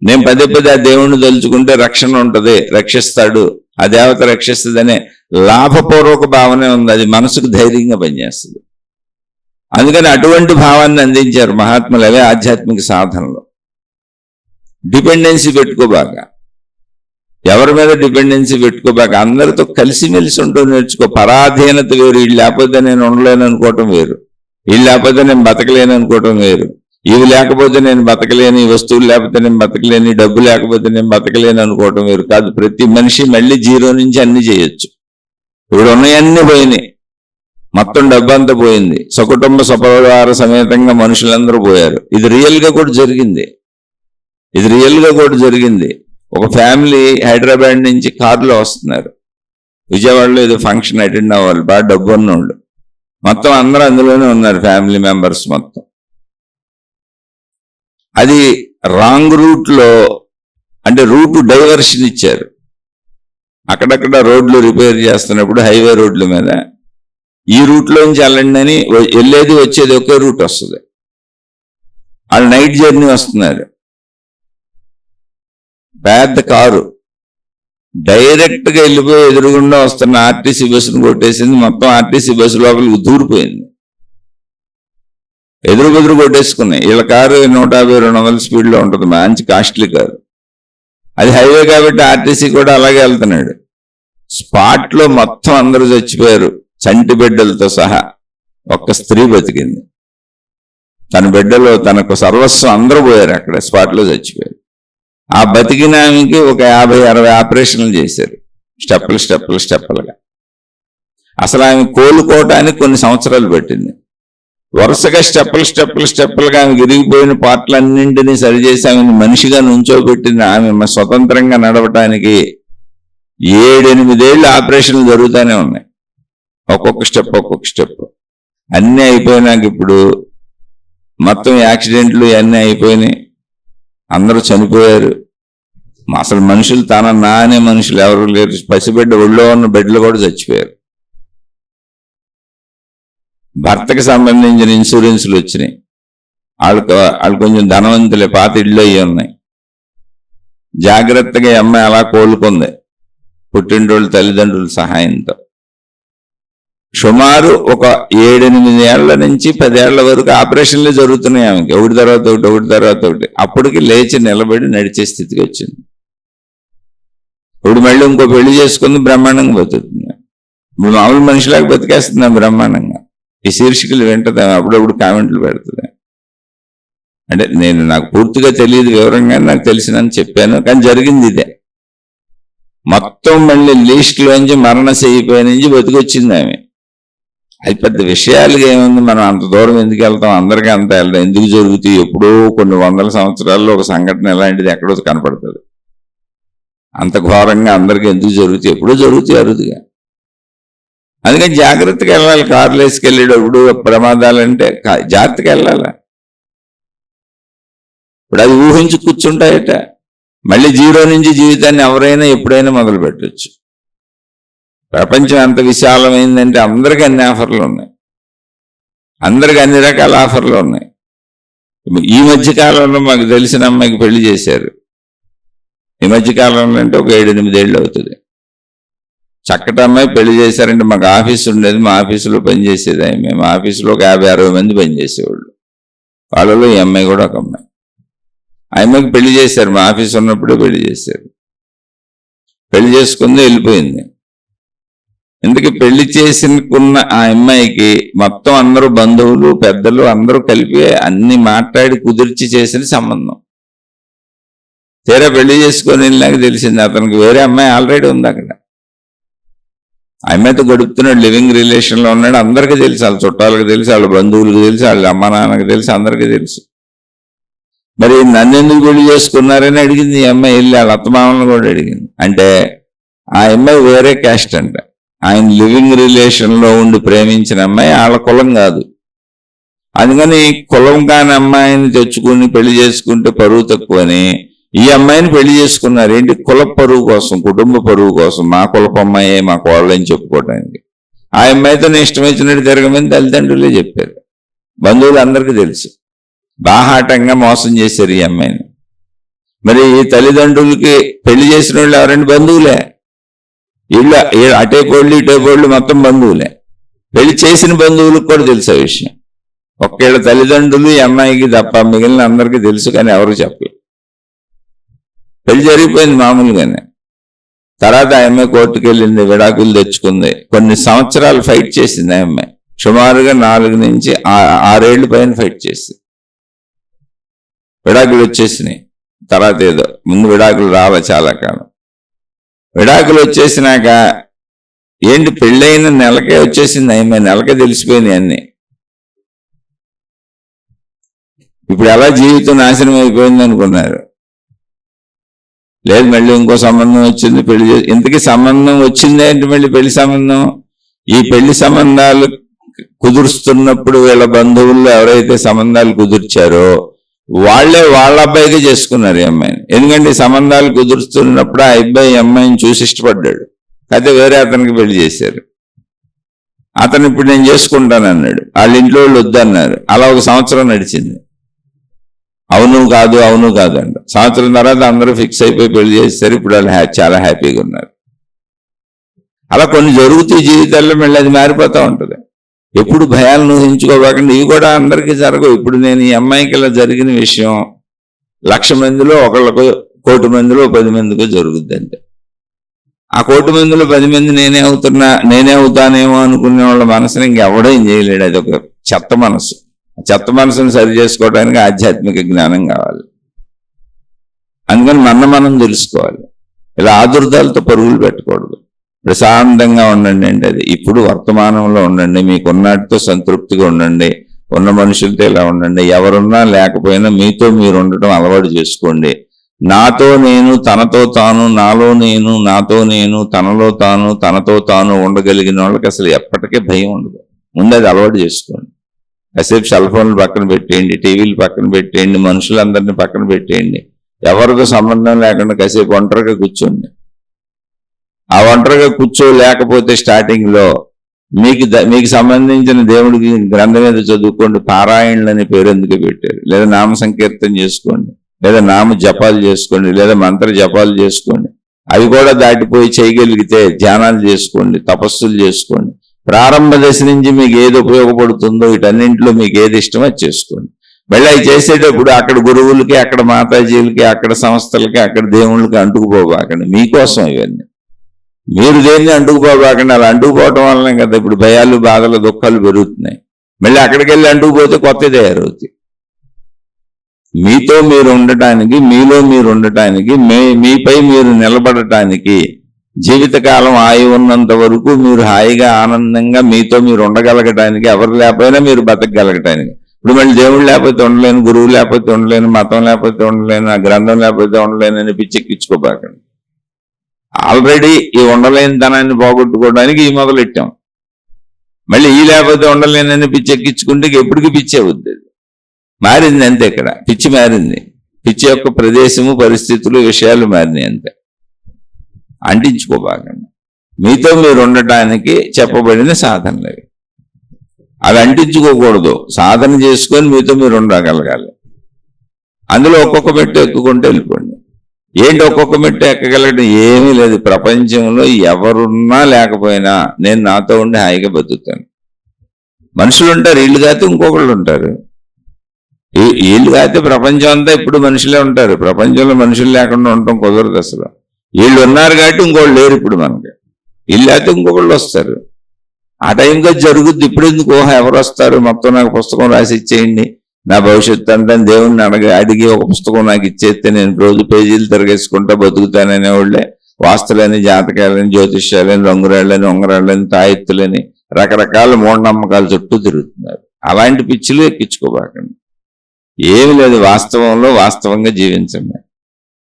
[SPEAKER 1] నేను పదే పదే ఆ దేవుణ్ణి తలుచుకుంటే రక్షణ ఉంటుంది, రక్షిస్తాడు, ఆ దేవత రక్షిస్తుంది అనే లాభపూర్వక భావనే ఉంది. అది మనసుకు ధైర్యంగా పనిచేస్తుంది. అందుకని అటువంటి భావాన్ని అందించారు మహాత్ములు. అవే ఆధ్యాత్మిక సాధనలో. డిపెండెన్సీ పెట్టుకోబాక, ఎవరి మీద డిపెండెన్సీ పెట్టుకోబాక. అందరితో కలిసిమెలిసి ఉంటూ నేర్చుకో. పరాధీనత వేరు. వీళ్ళు లేకపోతే నేను ఉండలేను అనుకోవటం వేరు, వీళ్ళు లేకపోతే నేను బతకలేను అనుకోవటం వేరు. ఇవి లేకపోతే నేను బతకలేను, ఈ వస్తువులు లేకపోతే నేను బతకలేను, డబ్బు లేకపోతే నేను బతకలేను అనుకోవటం వేరు కాదు. ప్రతి మనిషి మళ్ళీ జీరో నుంచి అన్ని చేయొచ్చు. ఇప్పుడు ఉన్నాయన్నీ పోయినాయి, మొత్తం డబ్బంతా పోయింది, సకుటుంబ సపరివార సమేతంగా మనుషులందరూ పోయారు. ఇది రియల్గా కూడా జరిగింది, ఇది రియల్గా కూడా జరిగింది. ఒక ఫ్యామిలీ హైదరాబాద్ నుంచి కారులో వస్తున్నారు, విజయవాడలో ఏదో ఫంక్షన్ అటెండ్ అవ్వాలి, బాగా డబ్బు ఉన్నోళ్ళు. మొత్తం అందరూ అందులోనే ఉన్నారు, ఫ్యామిలీ మెంబర్స్ మొత్తం. అది రాంగ్ రూట్లో, అంటే రూట్ డైవర్షన్ ఇచ్చారు. అక్కడక్కడ రోడ్లు రిపేర్ చేస్తున్నప్పుడు హైవే రోడ్ల మీద ఈ రూట్లోంచి వెళ్ళండి అని, వెళ్ళేది వచ్చేది ఒకే రూట్ వస్తుంది. వాళ్ళు నైట్ జర్నీ వస్తున్నారు, పెద్ద కారు డైరెక్ట్గా వెళ్ళిపోయి ఎదురుగుండా వస్తున్న ఆర్టీసీ బస్సును కొట్టేసింది. మొత్తం ఆర్టీసీ బస్సు లోపలికి దూరిపోయింది, ఎదురు కొట్టేసుకున్నాయి. వీళ్ళ కారు 150-200 స్పీడ్లో ఉంటుంది, మంచి కాస్ట్లీ కారు. అది హైవే కాబట్టి ఆర్టీసీ కూడా అలాగే వెళ్తున్నాడు. స్పాట్లో మొత్తం అందరూ చచ్చిపోయారు, చంటి బిడ్డలతో సహా. ఒక్క స్త్రీ బతికింది, తన బిడ్డలో తనకు సర్వస్వం అందరూ పోయారు, అక్కడ స్పాట్లో చచ్చిపోయారు. ఆ బతికిన ఆమెకి ఒక 50-60 ఆపరేషన్లు చేశారు, స్టెప్పులుగా. అసలు ఆమె కోలుకోవటానికి కొన్ని సంవత్సరాలు పట్టింది. వరుసగా స్టెప్పులుగా ఆమె విరిగిపోయిన పార్ట్లన్నింటినీ సరిచేసి ఆమెను మనిషిగా నుంచోబెట్టింది. ఆమె స్వతంత్రంగా నడవటానికి 7-8 ఏళ్ళు ఆపరేషన్లు జరుగుతూనే ఉన్నాయి, ఒక్కొక్క స్టెప్. అన్నీ అయిపోయినాక ఇప్పుడు మొత్తం యాక్సిడెంట్లు అన్నీ అయిపోయినాయి, అందరూ చనిపోయారు. అసలు మనుషులు నా అనే మనుషులు ఎవరు లేరు. పసిబిడ్డ ఒళ్ళో ఉన్న బిడ్డలు కూడా చచ్చిపోయారు. భర్తకి సంబంధించిన ఇన్సూరెన్స్లు వచ్చినాయి, వాళ్ళు కొంచెం ధనవంతులే, పాత ఇళ్ళు అయ్యి ఉన్నాయి. జాగ్రత్తగా అమ్మాయి అలా కోలుకుంది. పుట్టినరోజు తల్లిదండ్రుల సహాయంతో. సుమారు ఒక 7-8 ఏళ్ల నుంచి 10 ఏళ్ల వరకు ఆపరేషన్లే జరుగుతున్నాయి ఆమెకి, ఒకటి తర్వాత ఒకటి. అప్పటికి లేచి నిలబడి నడిచే స్థితికి వచ్చింది. ఇప్పుడు మళ్ళీ ఇంకో పెళ్లి చేసుకుని బ్రహ్మాండంగా బతుకుతుంది. ఇప్పుడు మామూలు మనిషిలాగా బతికేస్తుంది బ్రహ్మాండంగా. ఈ శీర్షికలు వింటది, అప్పుడప్పుడు కామెంట్లు పెడుతుంది. అంటే నాకు పూర్తిగా తెలియదు వివరంగా, నాకు తెలిసినని చెప్పాను, కానీ జరిగింది ఇదే. మొత్తం మళ్ళీ లిస్టులోంచి మరణశయ్యపై నుంచి బతికొచ్చింది ఆమె. అది పెద్ద విషయాలుగా ఏముంది, మనం అంత దూరం ఎందుకు వెళ్తాం, అందరికీ అంత వెళ్తాం, ఎందుకు జరుగుతాయి? ఎప్పుడో కొన్ని 100 సంవత్సరాల్లో ఒక సంఘటన ఎలాంటిది ఎక్కడో కనపడుతుంది. అంత ఘోరంగా అందరికీ ఎందుకు జరుగుతాయి? ఎప్పుడో జరుగుతాయి అరుదుగా. అందుకని జాగ్రత్తగా వెళ్ళాలి. కార్లు వేసుకెళ్ళేటప్పుడు ప్రమాదాలంటే జాగ్రత్తగా వెళ్ళాలి. ఇప్పుడు అది ఊహించి కూర్చుంటాయట. మళ్ళీ 0 నుంచి జీవితాన్ని ఎవరైనా ఎప్పుడైనా మొదలు పెట్టచ్చు. ప్రపంచం ఎంత విశాలమైందంటే అందరికీ అన్ని ఆఫర్లు ఉన్నాయి, అందరికీ అన్ని రకాల ఆఫర్లు ఉన్నాయి. ఈ మధ్యకాలంలో మాకు తెలిసిన అమ్మాయికి పెళ్లి చేశారు. ఈ మధ్యకాలంలో అంటే ఒక 7-8 ఏళ్ళు అవుతుంది. చక్కటి అమ్మాయి పెళ్లి చేశారంటే, మాకు ఆఫీస్ ఉండేది, మా ఆఫీసులో పనిచేసేది ఆమె. మా ఆఫీసులో ఒక 50-60 మంది పనిచేసేవాళ్ళు. వాళ్ళలో ఈ అమ్మాయి కూడా ఒక అమ్మాయి. ఆ అమ్మాయికి పెళ్లి చేశారు, మా ఆఫీస్ ఉన్నప్పుడే పెళ్లి చేశారు. పెళ్లి చేసుకుంది, వెళ్ళిపోయింది. ఎందుకు పెళ్లి చేసుకున్న ఆ అమ్మాయికి మొత్తం అందరూ బంధువులు పెద్దలు అందరూ కలిపి అన్ని మాట్లాడి కుదిర్చి చేసిన సంబంధం. తీరా పెళ్లి చేసుకొని వెళ్ళాక తెలిసింది అతనికి వేరే అమ్మాయి ఆల్రెడీ ఉంది అక్కడ. ఆ అమ్మాయితో గడుపుతున్నాడు, లివింగ్ రిలేషన్లో ఉన్నాడు. అందరికీ తెలుసు, వాళ్ళ చుట్టాలకు తెలుసు, వాళ్ళ బంధువులకు తెలుసు, వాళ్ళ అమ్మ నాన్నకి తెలుసు, అందరికీ తెలుసు. మరి నన్ను ఎందుకు పెళ్లి చేసుకున్నారని అడిగింది ఈ అమ్మాయి. వెళ్ళి వాళ్ళ అత్తమామలను కూడా అడిగింది. అంటే ఆ అమ్మాయి వేరే క్యాస్ట్ అంట. ఆయన లివింగ్ రిలేషన్లో ఉండి ప్రేమించిన అమ్మాయి వాళ్ళ కులం కాదు. అందుకని కులం కాని అమ్మాయిని తెచ్చుకుని పెళ్లి చేసుకుంటే పరువు తక్కువని ఈ అమ్మాయిని పెళ్లి చేసుకున్నారు. ఏంటి? కుల పరువు కోసం, కుటుంబ పరువు కోసం, మా కులపు అమ్మాయే మా కోళ్ళు అని చెప్పుకోవడానికి. ఆ అమ్మాయితో ఇష్టం వచ్చినట్టు తిరగమని తల్లిదండ్రులే చెప్పారు, బంధువులు అందరికీ తెలుసు. బాహాటంగా మోసం చేశారు ఈ అమ్మాయిని. మరి ఈ తల్లిదండ్రులకి పెళ్లి చేసిన వాళ్ళు ఎవరండి? బంధువులే. ఇళ్ళ అటేపోళ్ళు ఇటేపోళ్ళు మొత్తం బంధువులే. పెళ్లి చేసిన బంధువులకు కూడా తెలుసు ఆ విషయం. ఒకేళ్ళ తల్లిదండ్రులు ఈ అమ్మాయికి తప్ప మిగిలిన అందరికీ తెలుసు, కానీ ఎవరు చెప్పలేదు. పెళ్లి జరిగిపోయింది మామూలుగానే. తర్వాత ఆ అమ్మాయి కోర్టుకు వెళ్ళింది, విడాకులు తెచ్చుకుంది. కొన్ని సంవత్సరాలు ఫైట్ చేసింది ఆ అమ్మాయి. సుమారుగా 4 నుంచి 6 ఏళ్ల పైన ఫైట్ చేసింది. విడాకులు వచ్చేసినాయి. తర్వాత ఏదో ముందు విడాకులు రాలే చాలా కాలం. విడాకులు వచ్చేసినాక ఏంటి, పెళ్ళైన నెలకే వచ్చేసింది ఆ అమ్మాయి. నెలకే తెలిసిపోయింది అన్నీ. ఇప్పుడు ఎలా జీవితం నాశనం అయిపోయింది అనుకున్నారు. లేదు, మళ్ళీ ఇంకో సంబంధం వచ్చింది, పెళ్లి ఇంతకీ సంబంధం వచ్చిందే అంటే మళ్ళీ పెళ్లి సంబంధం. ఈ పెళ్లి సంబంధాలు కుదురుస్తున్నప్పుడు వీళ్ళ బంధువుల్లో ఎవరైతే సంబంధాలు కుదుర్చారో వాళ్ళే వాళ్ళ అబ్బాయికి చేసుకున్నారు ఈ అమ్మాయిని. ఎందుకంటే సంబంధాలు కుదురుస్తున్నప్పుడు ఆ అబ్బాయి అమ్మాయిని చూసి ఇష్టపడ్డాడు, అయితే వేరే అతనికి పెళ్లి చేశారు. అతను ఇప్పుడు నేను చేసుకుంటానన్నాడు, వాళ్ళ ఇంట్లో వాళ్ళు వద్దన్నారు. అలా ఒక సంవత్సరం నడిచింది. అవును కాదు అంట. సంవత్సరం తర్వాత అందరూ ఫిక్స్ అయిపోయి పెళ్లి చేస్తారు. ఇప్పుడు వాళ్ళు చాలా హ్యాపీగా ఉన్నారు. అలా కొన్ని జరుగుతాయి జీవితాల్లో, మళ్ళీ అది మారిపోతూ ఉంటుంది. ఎప్పుడు భయాలను ఊహించుకోవాకండి, ఇవి కూడా అందరికీ జరగవు. ఇప్పుడు నేను ఈ అమ్మాయికి ఇలా జరిగిన విషయం 1,00,000 మందిలో ఒకళ్ళకు, 1,00,00,000 మందిలో 10 మందికో జరుగుద్ది అంతే. ఆ 1,00,00,000 మందిలో 10 మంది నేనే అవుతానేమో అనుకునే వాళ్ళ మనసుని ఇంకెవడేం చేయలేడు. అది ఒక చెత్త మనసు. చెత్త మనసును సరి చేసుకోవడానికి ఆధ్యాత్మిక జ్ఞానం కావాలి. అందుకని మనం తెలుసుకోవాలి. ఇలా ఆదుర్దాలతో పరుగులు పెట్టకూడదు. ప్రశాంతంగా ఉండండి అంటే అది. ఇప్పుడు వర్తమానంలో ఉండండి, మీకున్నటితో సంతృప్తిగా ఉండండి, ఉన్న మనుషులతో ఇలా ఉండండి. ఎవరున్నా లేకపోయినా మీతో మీరు ఉండటం అలవాటు చేసుకోండి. నాతో నేను, తనతో తాను, నాలో నేను, నాతో నేను, తనలో తాను, తనతో తాను ఉండగలిగిన వాళ్ళకి అసలు ఎప్పటికీ భయం ఉండదు. ముందు అది అలవాటు చేసుకోండి. కాసేపు సెల్ ఫోన్లు పక్కన పెట్టేయండి, టీవీలు పక్కన పెట్టేయండి, మనుషులందరినీ పక్కన పెట్టేయండి. ఎవరితో సంబంధం లేకుండా కాసేపు ఒంటరిగా కూర్చోండి. ఆ ఒంటరిగా కూర్చోలేకపోతే స్టార్టింగ్లో మీకు సంబంధించిన దేవుడికి గ్రంథం మీద చదువుకోండి. పారాయణలు అనే పేరు ఎందుకు పెట్టారు? లేదా నామ సంకీర్తన చేసుకోండి, లేదా నామ జపాలు చేసుకోండి, లేదా మంత్ర జపాలు చేసుకోండి. అవి కూడా దాటిపోయి చేయగలిగితే ధ్యానాలు చేసుకోండి, తపస్సులు చేసుకోండి. ప్రారంభ దశ నుంచి మీకు ఏది ఉపయోగపడుతుందో వీటన్నింటిలో మీకు ఏది ఇష్టమో అది చేసుకోండి. మళ్ళీ అవి చేసేటప్పుడు అక్కడ గురువులకి, అక్కడ మాతాజీలకి, అక్కడ సంస్థలకి, అక్కడ దేవుళ్ళకి అంటుకుపోబాకండి. మీకోసం ఇవన్నీ. మీరు దేన్ని అంటుకుపోబాకండి. అలా అంటుకుపోవటం వల్లనే కదా ఇప్పుడు భయాలు, బాధలు, దుఃఖాలు పెరుగుతున్నాయి. మళ్ళీ అక్కడికి వెళ్ళి అంటుకుపోతే కొత్త తయారవుతాయి. మీతో మీరు ఉండటానికి, మీలో మీరు ఉండటానికి, మీపై మీరు నిలబడటానికి, జీవితకాలం ఆయువు ఉన్నంత వరకు మీరు హాయిగా ఆనందంగా మీతో మీరు ఉండగలగటానికి, ఎవరు లేకపోయినా మీరు బతకగలగటానికి. ఇప్పుడు మళ్ళీ దేవుడు లేకపోతే ఉండలేను, గురువు లేకపోతే ఉండలేను, మతం లేకపోతే ఉండలేను, ఆ గ్రంథం లేకపోతే ఉండలేను అని పిచ్చెక్కించుకోబాకండి. ఆల్రెడీ ఈ ఉండలేని ధనాన్ని పోగొట్టుకోవడానికి ఈ మొదలెట్టాం. మళ్ళీ ఈ లేకపోతే ఉండలేనని పిచ్చెక్కించుకుంటే ఎప్పటికీ పిచ్చే అవుద్ది. మారింది అంతే. ఇక్కడ పిచ్చి మారింది. పిచ్చి యొక్క ప్రదేశము, పరిస్థితులు, విషయాలు మారినాయి అంతే. అంటించుకోబాకండి. మీతో మీరు ఉండటానికి చెప్పబడిన సాధనలు అవి అంటించుకోకూడదు. సాధన చేసుకొని మీతో మీరు ఉండగలగాలి. అందులో ఒక్కొక్క మెట్టు ఎక్కుకుంటూ వెళ్ళిపోండి. ఏంటి ఒక్కొక్క మెట్టు ఎక్కగలగడం? ఏమీ లేదు. ప్రపంచంలో ఎవరున్నా లేకపోయినా నేను నాతో ఉండి హాయిగా బతుకుతాను. మనుషులు ఉంటారు, వీళ్ళు కాతే ఇంకొకళ్ళు ఉంటారు. వీళ్ళు కాతే ప్రపంచం అంతా ఇప్పుడు మనుషులే ఉంటారు. ప్రపంచంలో మనుషులు లేకుండా ఉండటం కుదరదు అసలు. వీళ్ళు ఉన్నారు కాబట్టి ఇంకోళ్ళు లేరు ఇప్పుడు మనకి. వీళ్ళు లేకపోతే ఇంకొకళ్ళు వస్తారు. ఆ టైంగా జరుగుద్ది. ఇప్పుడు ఎందుకు ఎవరు వస్తారు, మొత్తం నాకు పుస్తకం రాసి ఇచ్చేయండి, నా భవిష్యత్తు అంతా దేవుణ్ణి అడిగి ఒక పుస్తకం నాకు ఇచ్చేస్తే నేను రోజు పేజీలు తిరగేసుకుంటా బతుకుతాననే వాళ్ళే వాస్తులని, జాతకాలని, జ్యోతిష్యాలని, రంగురాళ్ళని, ఉంగరాళ్ళని, తాయెత్తులని రకరకాల మూఢనమ్మకాల చుట్టూ తిరుగుతున్నారు. అలాంటి పిచ్చిలు ఎక్కించుకోబాకండి. ఏమి లేదు. వాస్తవంలో వాస్తవంగా జీవించండి.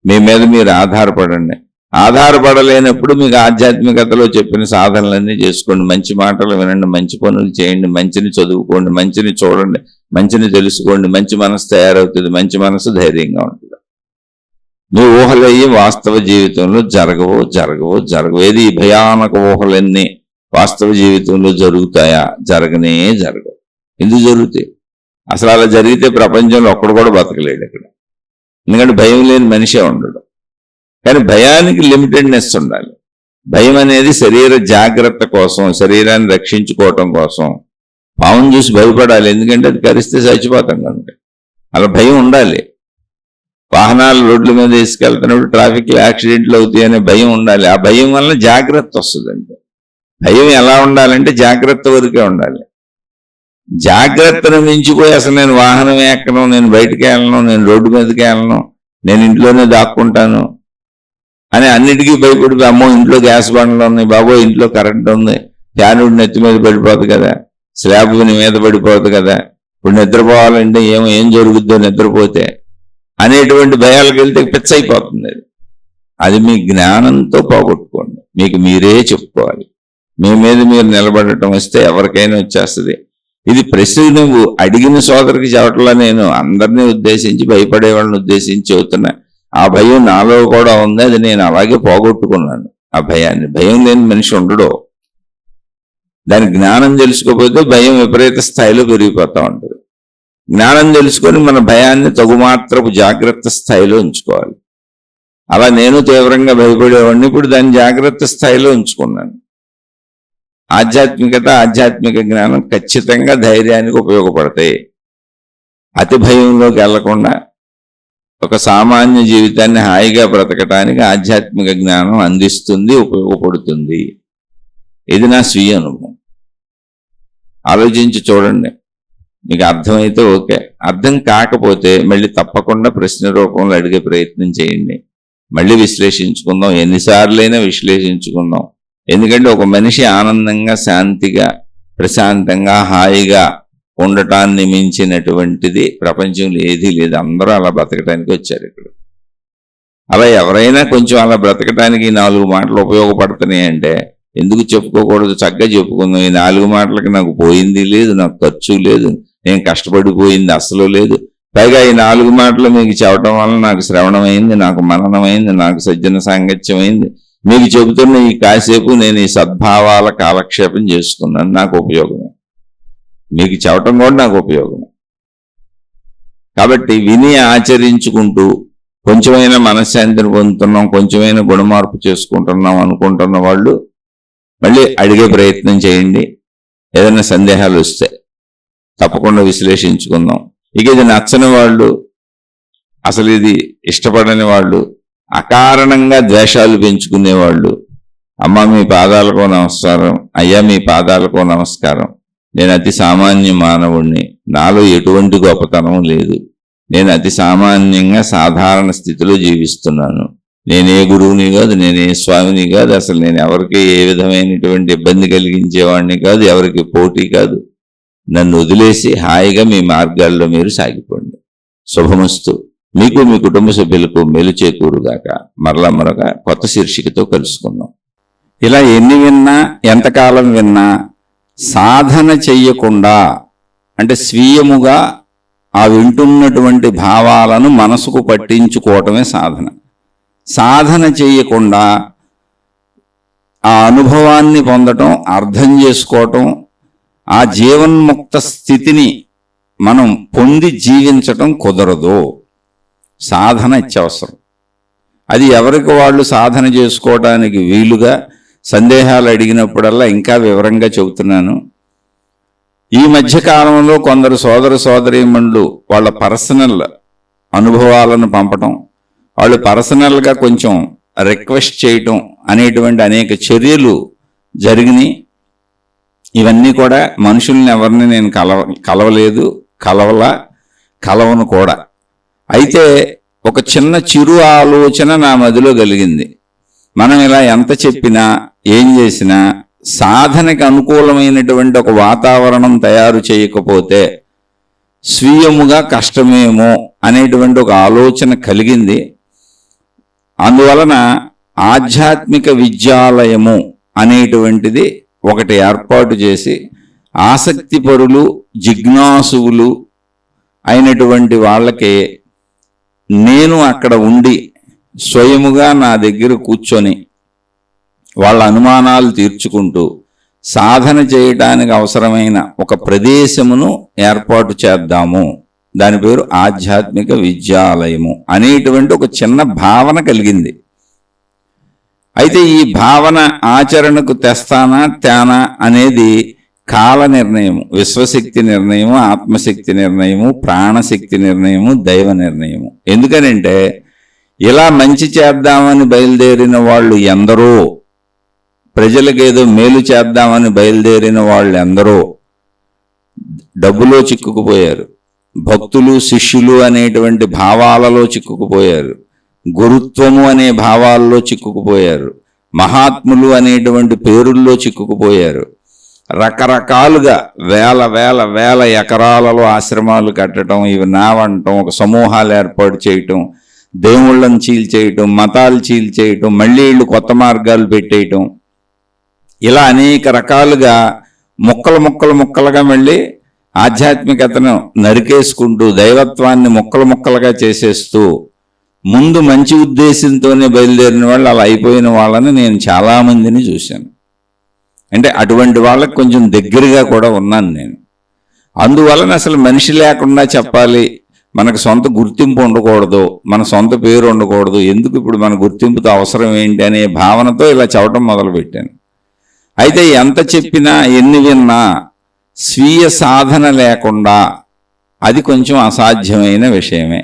[SPEAKER 1] మీ మీద మీరు ఆధారపడండి. ఆధారపడలేనప్పుడు మీకు ఆధ్యాత్మికతలో చెప్పిన సాధనలన్నీ చేసుకోండి. మంచి మాటలు వినండి, మంచి పనులు చేయండి, మంచిని చదువుకోండి, మంచిని చూడండి, మంచిని తెలుసుకోండి. మంచి మనసు తయారవుతుంది. మంచి మనసు ధైర్యంగా ఉంటుంది. మీ ఊహలయ్యి వాస్తవ జీవితంలో జరగవు. ఏది భయానక ఊహలన్నీ వాస్తవ జీవితంలో జరుగుతాయా? జరగనే జరగవు. ఎందుకు జరుగుతాయి? అసలు అలా జరిగితే ప్రపంచంలో ఒక్కడు కూడా బతకలేడు ఇక్కడ. ఎందుకంటే భయం లేని మనిషే ఉండడు. కానీ భయానికి లిమిటెడ్నెస్ ఉండాలి. భయం అనేది శరీర జాగ్రత్త కోసం, శరీరాన్ని రక్షించుకోవటం కోసం. పావును చూసి భయపడాలి, ఎందుకంటే అది కరిస్తే చచ్చిపోతాం కనుక. అలా భయం ఉండాలి. వాహనాలు రోడ్ల మీద తీసుకెళ్తున్నప్పుడు ట్రాఫిక్లో యాక్సిడెంట్లు అవుతాయి అనే భయం ఉండాలి. ఆ భయం వల్ల జాగ్రత్త వస్తుందంటే. భయం ఎలా ఉండాలంటే జాగ్రత్త వరకే ఉండాలి. జాగ్రత్తను మించిపోయి అసలు నేను వాహనం ఎక్కను, నేను బయటికి వెళ్ళను, నేను రోడ్డు మీదకి వెళ్ళను, నేను ఇంట్లోనే దాక్కుంటాను అని అన్నిటికీ భయపడి, అమ్మో ఇంట్లో గ్యాస్ బండ్లు ఉన్నాయి, బాబో ఇంట్లో కరెంట్ ఉంది, ఫ్యానుడి నెత్తి మీద పడిపోతుంది కదా, స్లాబ్ మీద పడిపోతుంది కదా, ఇప్పుడు నిద్రపోవాలంటే ఏం జరుగుద్దో నిద్రపోతే అనేటువంటి భయాలకు వెళ్తే పిచ్చ అయిపోతుంది. అది మీ జ్ఞానంతో పోగొట్టుకోండి. మీకు మీరే చెప్పుకోవాలి. మీ మీద మీరు నిలబడటం వస్తే ఎవరికైనా వచ్చేస్తుంది. ఇది ప్రశ్న నువ్వు అడిగిన సోదరికి చెప్పట్లా, నేను అందరినీ ఉద్దేశించి, భయపడే వాళ్ళని ఉద్దేశించి చెబుతున్నా. ఆ భయం నాలో కూడా ఉంది, అది నేను అలాగే పోగొట్టుకున్నాను. ఆ భయాన్ని. భయం లేని మనిషి ఉండడు. దాని జ్ఞానం తెలుసుకోకపోతే భయం విపరీత స్థాయిలో పెరిగిపోతూ ఉంటుంది. జ్ఞానం తెలుసుకొని మన భయాన్ని తగుమాత్రపు జాగ్రత్త స్థాయిలో ఉంచుకోవాలి. అలా నేను తీవ్రంగా భయపడేవాడిని, ఇప్పుడు దాన్ని జాగ్రత్త స్థాయిలో ఉంచుకున్నాను. ఆధ్యాత్మికత, ఆధ్యాత్మిక జ్ఞానం ఖచ్చితంగా ధైర్యానికి ఉపయోగపడతాయి. అతి భయంలోకి వెళ్లకుండా ఒక సామాన్య జీవితాన్ని హాయిగా బ్రతకటానికి ఆధ్యాత్మిక జ్ఞానం అందిస్తుంది, ఉపయోగపడుతుంది. ఇది నా స్వీయ అనుభవం. ఆలోచించి చూడండి. మీకు అర్థమైతే ఓకే, అర్థం కాకపోతే మళ్ళీ తప్పకుండా ప్రశ్న రూపంలో అడిగే ప్రయత్నం చేయండి. మళ్ళీ విశ్లేషించుకుందాం, ఎన్నిసార్లైనా విశ్లేషించుకుందాం. ఎందుకంటే ఒక మనిషి ఆనందంగా, శాంతిగా, ప్రశాంతంగా, హాయిగా ఉండటాన్ని మించినటువంటిది ప్రపంచంలో ఏదీ లేదు. అందరూ అలా బ్రతకటానికి వచ్చారు ఇక్కడ. అలా ఎవరైనా కొంచెం అలా బ్రతకటానికి 4 మాటలు ఉపయోగపడుతున్నాయి అంటే ఎందుకు చెప్పుకోకూడదు? చక్కగా చెప్పుకుందాం. ఈ 4 మాటలకి నాకు పోయింది లేదు, నాకు ఖర్చు లేదు, నేను కష్టపడిపోయింది అసలు లేదు. పైగా ఈ 4 మాటలు మీకు చెప్పడం వల్ల నాకు శ్రవణమైంది, నాకు మననమైంది, నాకు సజ్జన సాంగత్యమైంది. మీకు చెబుతున్న ఈ కాసేపు నేను ఈ సద్భావాల కాలక్షేపం చేసుకున్నాను. నాకు ఉపయోగమే. మీకు చెప్పటం కూడా నాకు ఉపయోగమే. కాబట్టి విని ఆచరించుకుంటూ కొంచెమైనా మనశ్శాంతిని పొందుతున్నాం, కొంచెమైనా గుణమార్పు చేసుకుంటున్నాం అనుకుంటున్న వాళ్ళు మళ్ళీ అడిగే ప్రయత్నం చేయండి. ఏదైనా సందేహాలు వస్తే తప్పకుండా విశ్లేషించుకుందాం. ఇక ఇది నచ్చని వాళ్ళు, అసలు ఇది ఇష్టపడని వాళ్ళు, అకారణంగా ద్వేషాలు పెంచుకునేవాళ్ళు, అమ్మ మీ పాదాలకు నమస్కారం, అయ్యా మీ పాదాలకు నమస్కారం, నేను అతి సామాన్య మానవుణ్ణి, నాలో ఎటువంటి గొప్పతనం లేదు, నేను అతి సామాన్యంగా సాధారణ స్థితిలో జీవిస్తున్నాను, నేనే గురువుని కాదు, నేనే స్వామిని కాదు, అసలు నేను ఎవరికి ఏ విధమైనటువంటి ఇబ్బంది కలిగించేవాడిని కాదు, ఎవరికి పోటీ కాదు, నన్ను వదిలేసి హాయిగా మీ మార్గాల్లో మీరు సాగిపోండి. శుభమస్తు. మీకు మీ కుటుంబ సభ్యులకు మేలు చేకూరుగాక. మరొక కొత్త శీర్షికతో కలుసుకుందాం. ఇలా ఎన్ని విన్నా, ఎంతకాలం విన్నా సాధన చెయ్యకుండా, అంటే స్వీయముగా ఆ వింటున్నటువంటి భావాలను మనసుకు పట్టించుకోవటమే సాధన. సాధన చేయకుండా ఆ అనుభవాన్ని పొందటం, అర్థం చేసుకోవటం, ఆ జీవన్ముక్త స్థితిని మనం పొంది జీవించటం కుదరదు. సాధన అత్యవసరం. అది ఎవరికి వాళ్ళు సాధన చేసుకోవడానికి వీలుగా సందేహాలు అడిగినప్పుడల్లా ఇంకా వివరంగా చెబుతున్నాను. ఈ మధ్యకాలంలో కొందరు సోదర సోదరీమణులు వాళ్ళ పర్సనల్ అనుభవాలను పంపటం, వాళ్ళు పర్సనల్గా కొంచెం రిక్వెస్ట్ చేయటం అనేటువంటి అనేక చర్యలు జరిగినాయి. ఇవన్నీ కూడా మనుషుల్ని ఎవరిని నేను కలవలేదు, కలవను కూడా. అయితే ఒక చిన్న చిరు ఆలోచన నా మదిలో కలిగింది. మనం ఇలా ఎంత చెప్పినా ఏం చేసినా సాధనకి అనుకూలమైనటువంటి ఒక వాతావరణం తయారు చేయకపోతే స్వీయముగా కష్టమేమో అనేటువంటి ఒక ఆలోచన కలిగింది. అందువలన ఆధ్యాత్మిక విద్యాలయము అనేటువంటిది ఒకటి ఏర్పాటు చేసి ఆసక్తిపరులు, జిజ్ఞాసువులు అయినటువంటి వాళ్ళకి నేను అక్కడ ఉండి స్వయముగా నా దగ్గర కూర్చొని వాళ్ళ అనుమానాలు తీర్చుకుంటూ సాధన చేయడానికి అవసరమైన ఒక ప్రదేశమును ఏర్పాటు చేద్దాము. దాని పేరు ఆధ్యాత్మిక విద్యాలయము అనేటువంటి ఒక చిన్న భావన కలిగింది. అయితే ఈ భావన ఆచరణకు తెస్తానా తేనా అనేది కాల నిర్ణయము, విశ్వశక్తి నిర్ణయము, ఆత్మశక్తి నిర్ణయము, ప్రాణశక్తి నిర్ణయము, దైవ నిర్ణయము. ఎందుకనంటే ఇలా మంచి చేద్దామని బయలుదేరిన వాళ్ళు ఎందరో, ప్రజలకేదో మేలు చేద్దామని బయలుదేరిన వాళ్ళు ఎందరో డబ్బులో చిక్కుకుపోయారు, భక్తులు శిష్యులు అనేటువంటి భావాలలో చిక్కుకుపోయారు, గురుత్వము అనే భావాల్లో చిక్కుకుపోయారు, మహాత్ములు అనేటువంటి పేరుల్లో చిక్కుకుపోయారు. రకరకాలుగా వేల వేల వేల ఎకరాలలో ఆశ్రమాలు కట్టడం, ఇవి నావంటం, ఒక సమూహాలు ఏర్పాటు చేయటం, దేవుళ్ళను చీల్చేయటం, మతాలు చీల్చేయటం, మళ్ళీ వీళ్ళు కొత్త మార్గాలు పెట్టేయటం, ఇలా అనేక రకాలుగా ముక్కలుగా మళ్ళీ ఆధ్యాత్మికతను నరికేసుకుంటూ దైవత్వాన్ని ముక్కలుగా చేసేస్తూ ముందు మంచి ఉద్దేశంతోనే బయలుదేరిన వాళ్ళు అలా అయిపోయిన వాళ్ళని నేను చాలామందిని చూశాను. అంటే అటువంటి వాళ్ళకి కొంచెం దగ్గరగా కూడా ఉన్నాను నేను. అందువలన అసలు మనిషి లేకుండా చెప్పాలి, మనకు సొంత గుర్తింపు ఉండకూడదు, మన సొంత పేరు ఉండకూడదు, ఎందుకు ఇప్పుడు మన గుర్తింపుతో అవసరం ఏంటి అనే భావనతో ఇలా చెప్పడం మొదలుపెట్టాను. అయితే ఎంత చెప్పినా ఎన్ని విన్నా స్వీయ సాధన లేకుండా అది కొంచెం అసాధ్యమైన విషయమే.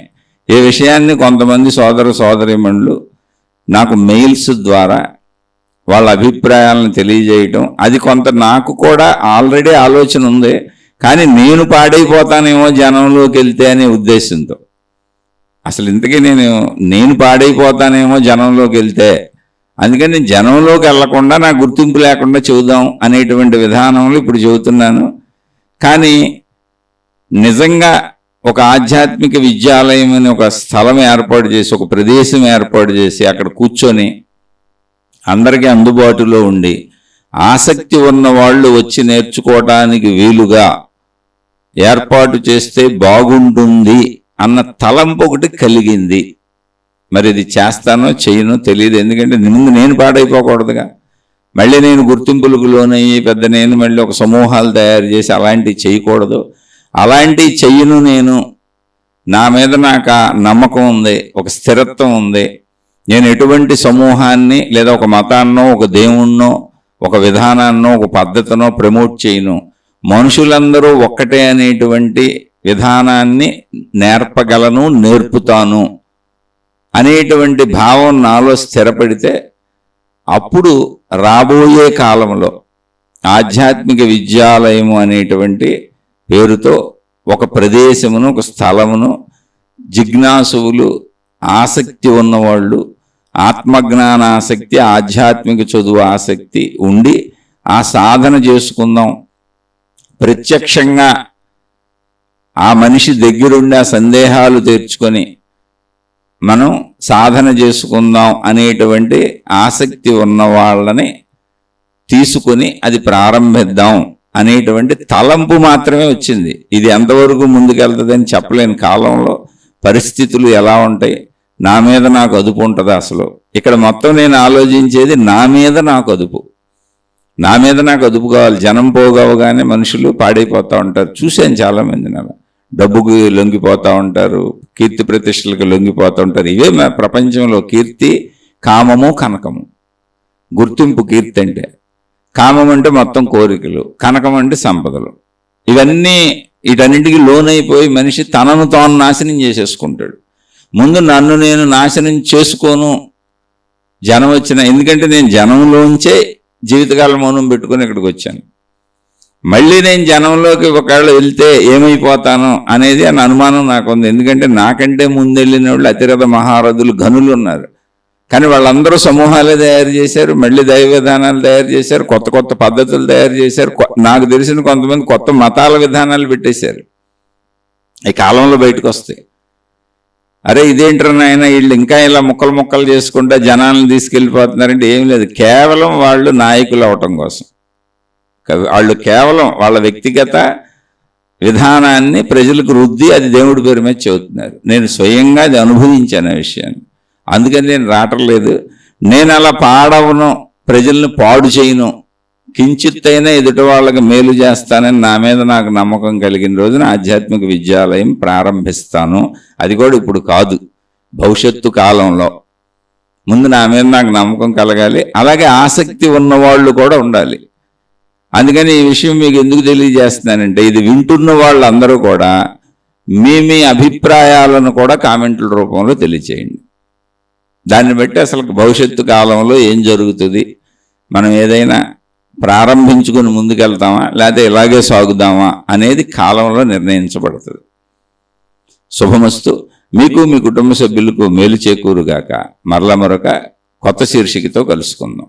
[SPEAKER 1] ఈ విషయాన్ని కొంతమంది సోదర సోదరీమణులు నాకు మెయిల్స్ ద్వారా వాళ్ళ అభిప్రాయాలను తెలియజేయటం, అది కొంత నాకు కూడా ఆల్రెడీ ఆలోచన ఉంది, కానీ నేను పాడైపోతానేమో జనంలోకి వెళ్తే అనే ఉద్దేశంతో. అసలు ఇంతకీ నేను పాడైపోతానేమో జనంలోకి వెళ్తే, అందుకని జనంలోకి వెళ్లకుండా నా గుర్తింపు లేకుండా చెబుదాం అనేటువంటి విధానంలో ఇప్పుడు చెబుతున్నాను. కానీ నిజంగా ఒక ఆధ్యాత్మిక విద్యాలయం అని ఒక స్థలం ఏర్పాటు చేసి, ఒక ప్రదేశం ఏర్పాటు చేసి అక్కడ కూర్చొని అందరికీ అందుబాటులో ఉండి ఆసక్తి ఉన్న వాళ్ళు వచ్చి నేర్చుకోవటానికి వీలుగా ఏర్పాటు చేస్తే బాగుంటుంది అన్న తలంపు ఒకటి కలిగింది. మరి ఇది చేస్తానో చేయనో తెలియదు, ఎందుకంటే ముందు నేను పాడైపోకూడదుగా. మళ్ళీ నేను గుర్తింపులకు లోనయ్యి పెద్ద నేను మళ్ళీ ఒక సమూహాలు తయారు చేసి అలాంటివి చేయకూడదు. అలాంటివి చెయ్యను నేను నా మీద నాకు ఆ నమ్మకం ఉంది, ఒక స్థిరత్వం ఉంది, నేను ఎటువంటి సమూహాన్ని లేదా ఒక మతాన్నో ఒక దేవుణ్ణో ఒక విధానాన్నో ఒక పద్ధతినో ప్రమోట్ చేయను, మనుషులందరూ ఒక్కటే అనేటువంటి విధానాన్ని నేర్పగలను, నేర్పుతాను అనేటువంటి భావం నాలో స్థిరపడితే అప్పుడు రాబోయే కాలంలో ఆధ్యాత్మిక విద్యాలయము అనేటువంటి పేరుతో ఒక ప్రదేశమును, ఒక స్థలమును జిజ్ఞాసువులు, ఆసక్తి ఉన్నవాళ్ళు, ఆత్మజ్ఞాన ఆసక్తి, ఆధ్యాత్మిక చదువు ఆసక్తి ఉండి ఆ సాధన చేసుకుందాం, ప్రత్యక్షంగా ఆ మనిషి దగ్గరుండి ఆ సందేహాలు తీర్చుకొని మనం సాధన చేసుకుందాం అనేటువంటి ఆసక్తి ఉన్న వాళ్ళని తీసుకొని అది ప్రారంభిద్దాం అనేటువంటి తలంపు మాత్రమే వచ్చింది. ఇది ఎంతవరకు ముందుకెళ్తుందని చెప్పలేని కాలంలో పరిస్థితులు ఎలా ఉంటాయి, నా మీద నాకు అదుపు ఉంటుంది. అసలు ఇక్కడ మొత్తం నేను ఆలోచించేది నా మీద నాకు అదుపు, నా మీద నాకు అదుపు కావాలి. జనం పోగవగానే మనుషులు పాడైపోతూ ఉంటారు. చూశాను చాలామంది, అలా డబ్బుకి లొంగిపోతూ ఉంటారు, కీర్తి ప్రతిష్టలకు లొంగిపోతూ ఉంటారు. ఇవే మా ప్రపంచంలో కీర్తి, కామము, కనకము. గుర్తింపు కీర్తి అంటే, కామం అంటే మొత్తం కోరికలు, కనకం అంటే సంపదలు. ఇవన్నీ వీటన్నింటికి లోనైపోయి మనిషి తనను తాను నాశనం చేసేసుకుంటాడు. ముందు నన్ను నేను నాశనం చేసుకోను జనం వచ్చిన, ఎందుకంటే నేను జనంలోంచే జీవితకాలం మౌనం పెట్టుకొని ఇక్కడికి వచ్చాను. మళ్ళీ నేను జనంలోకి ఒకవేళ వెళ్తే ఏమైపోతాను అనేది అని అనుమానం నాకు ఉంది. ఎందుకంటే నాకంటే ముందు వెళ్ళిన వాళ్ళు అతిరథ మహారథులు, ఘనులు ఉన్నారు. కానీ వాళ్ళందరూ సమూహాలే తయారు చేశారు, మళ్ళీ దైవ విధానాలు తయారు చేశారు, కొత్త కొత్త పద్ధతులు తయారు చేశారు. నాకు తెలిసిన కొంతమంది కొత్త మతాల విధానాలు పెట్టేశారు. ఈ కాలంలో బయటకు వస్తాయి. అరే ఇదేంటారు నాయన, వీళ్ళు ఇంకా ఇలా ముక్కలు ముక్కలు చేసుకుంటా జనాలను తీసుకెళ్ళిపోతున్నారంటే ఏం లేదు, కేవలం వాళ్ళు నాయకులు అవటం కోసం. వాళ్ళు కేవలం వాళ్ళ వ్యక్తిగత విధానాన్ని ప్రజలకు రుద్ది అది దేవుడి పేరు మీద చెబుతున్నారు. నేను స్వయంగా అది అనుభవించాను ఆ విషయాన్ని. అందుకని నేను రావట్లేదు. నేను అలా పాడవను, ప్రజల్ని పాడు చేయను, కించిత్తైనా ఎదుటి వాళ్ళకి మేలు చేస్తానని నా మీద నాకు నమ్మకం కలిగిన రోజున ఆధ్యాత్మిక విద్యాలయం ప్రారంభిస్తాను. అది కూడా ఇప్పుడు కాదు, భవిష్యత్తు కాలంలో. ముందు నా మీద నాకు నమ్మకం కలగాలి, అలాగే ఆసక్తి ఉన్నవాళ్ళు కూడా ఉండాలి. అందుకని ఈ విషయం మీకు ఎందుకు తెలియజేస్తున్నానంటే, ఇది వింటున్న వాళ్ళందరూ కూడా మీ అభిప్రాయాలను కూడా కామెంట్ల రూపంలో తెలియచేయండి. దాన్ని బట్టి అసలు భవిష్యత్తు కాలంలో ఏం జరుగుతుంది, మనం ఏదైనా ప్రారంభించుకుని ముందుకెళ్తామా లేకపోతే ఇలాగే సాగుదామా అనేది కాలంలో నిర్ణయించబడుతుంది. శుభమస్తు. మీకు మీ కుటుంబ సభ్యులకు మేలు చేకూరుగాక. మరలా మరొక కొత్త శీర్షికతో కలుసుకుందాం.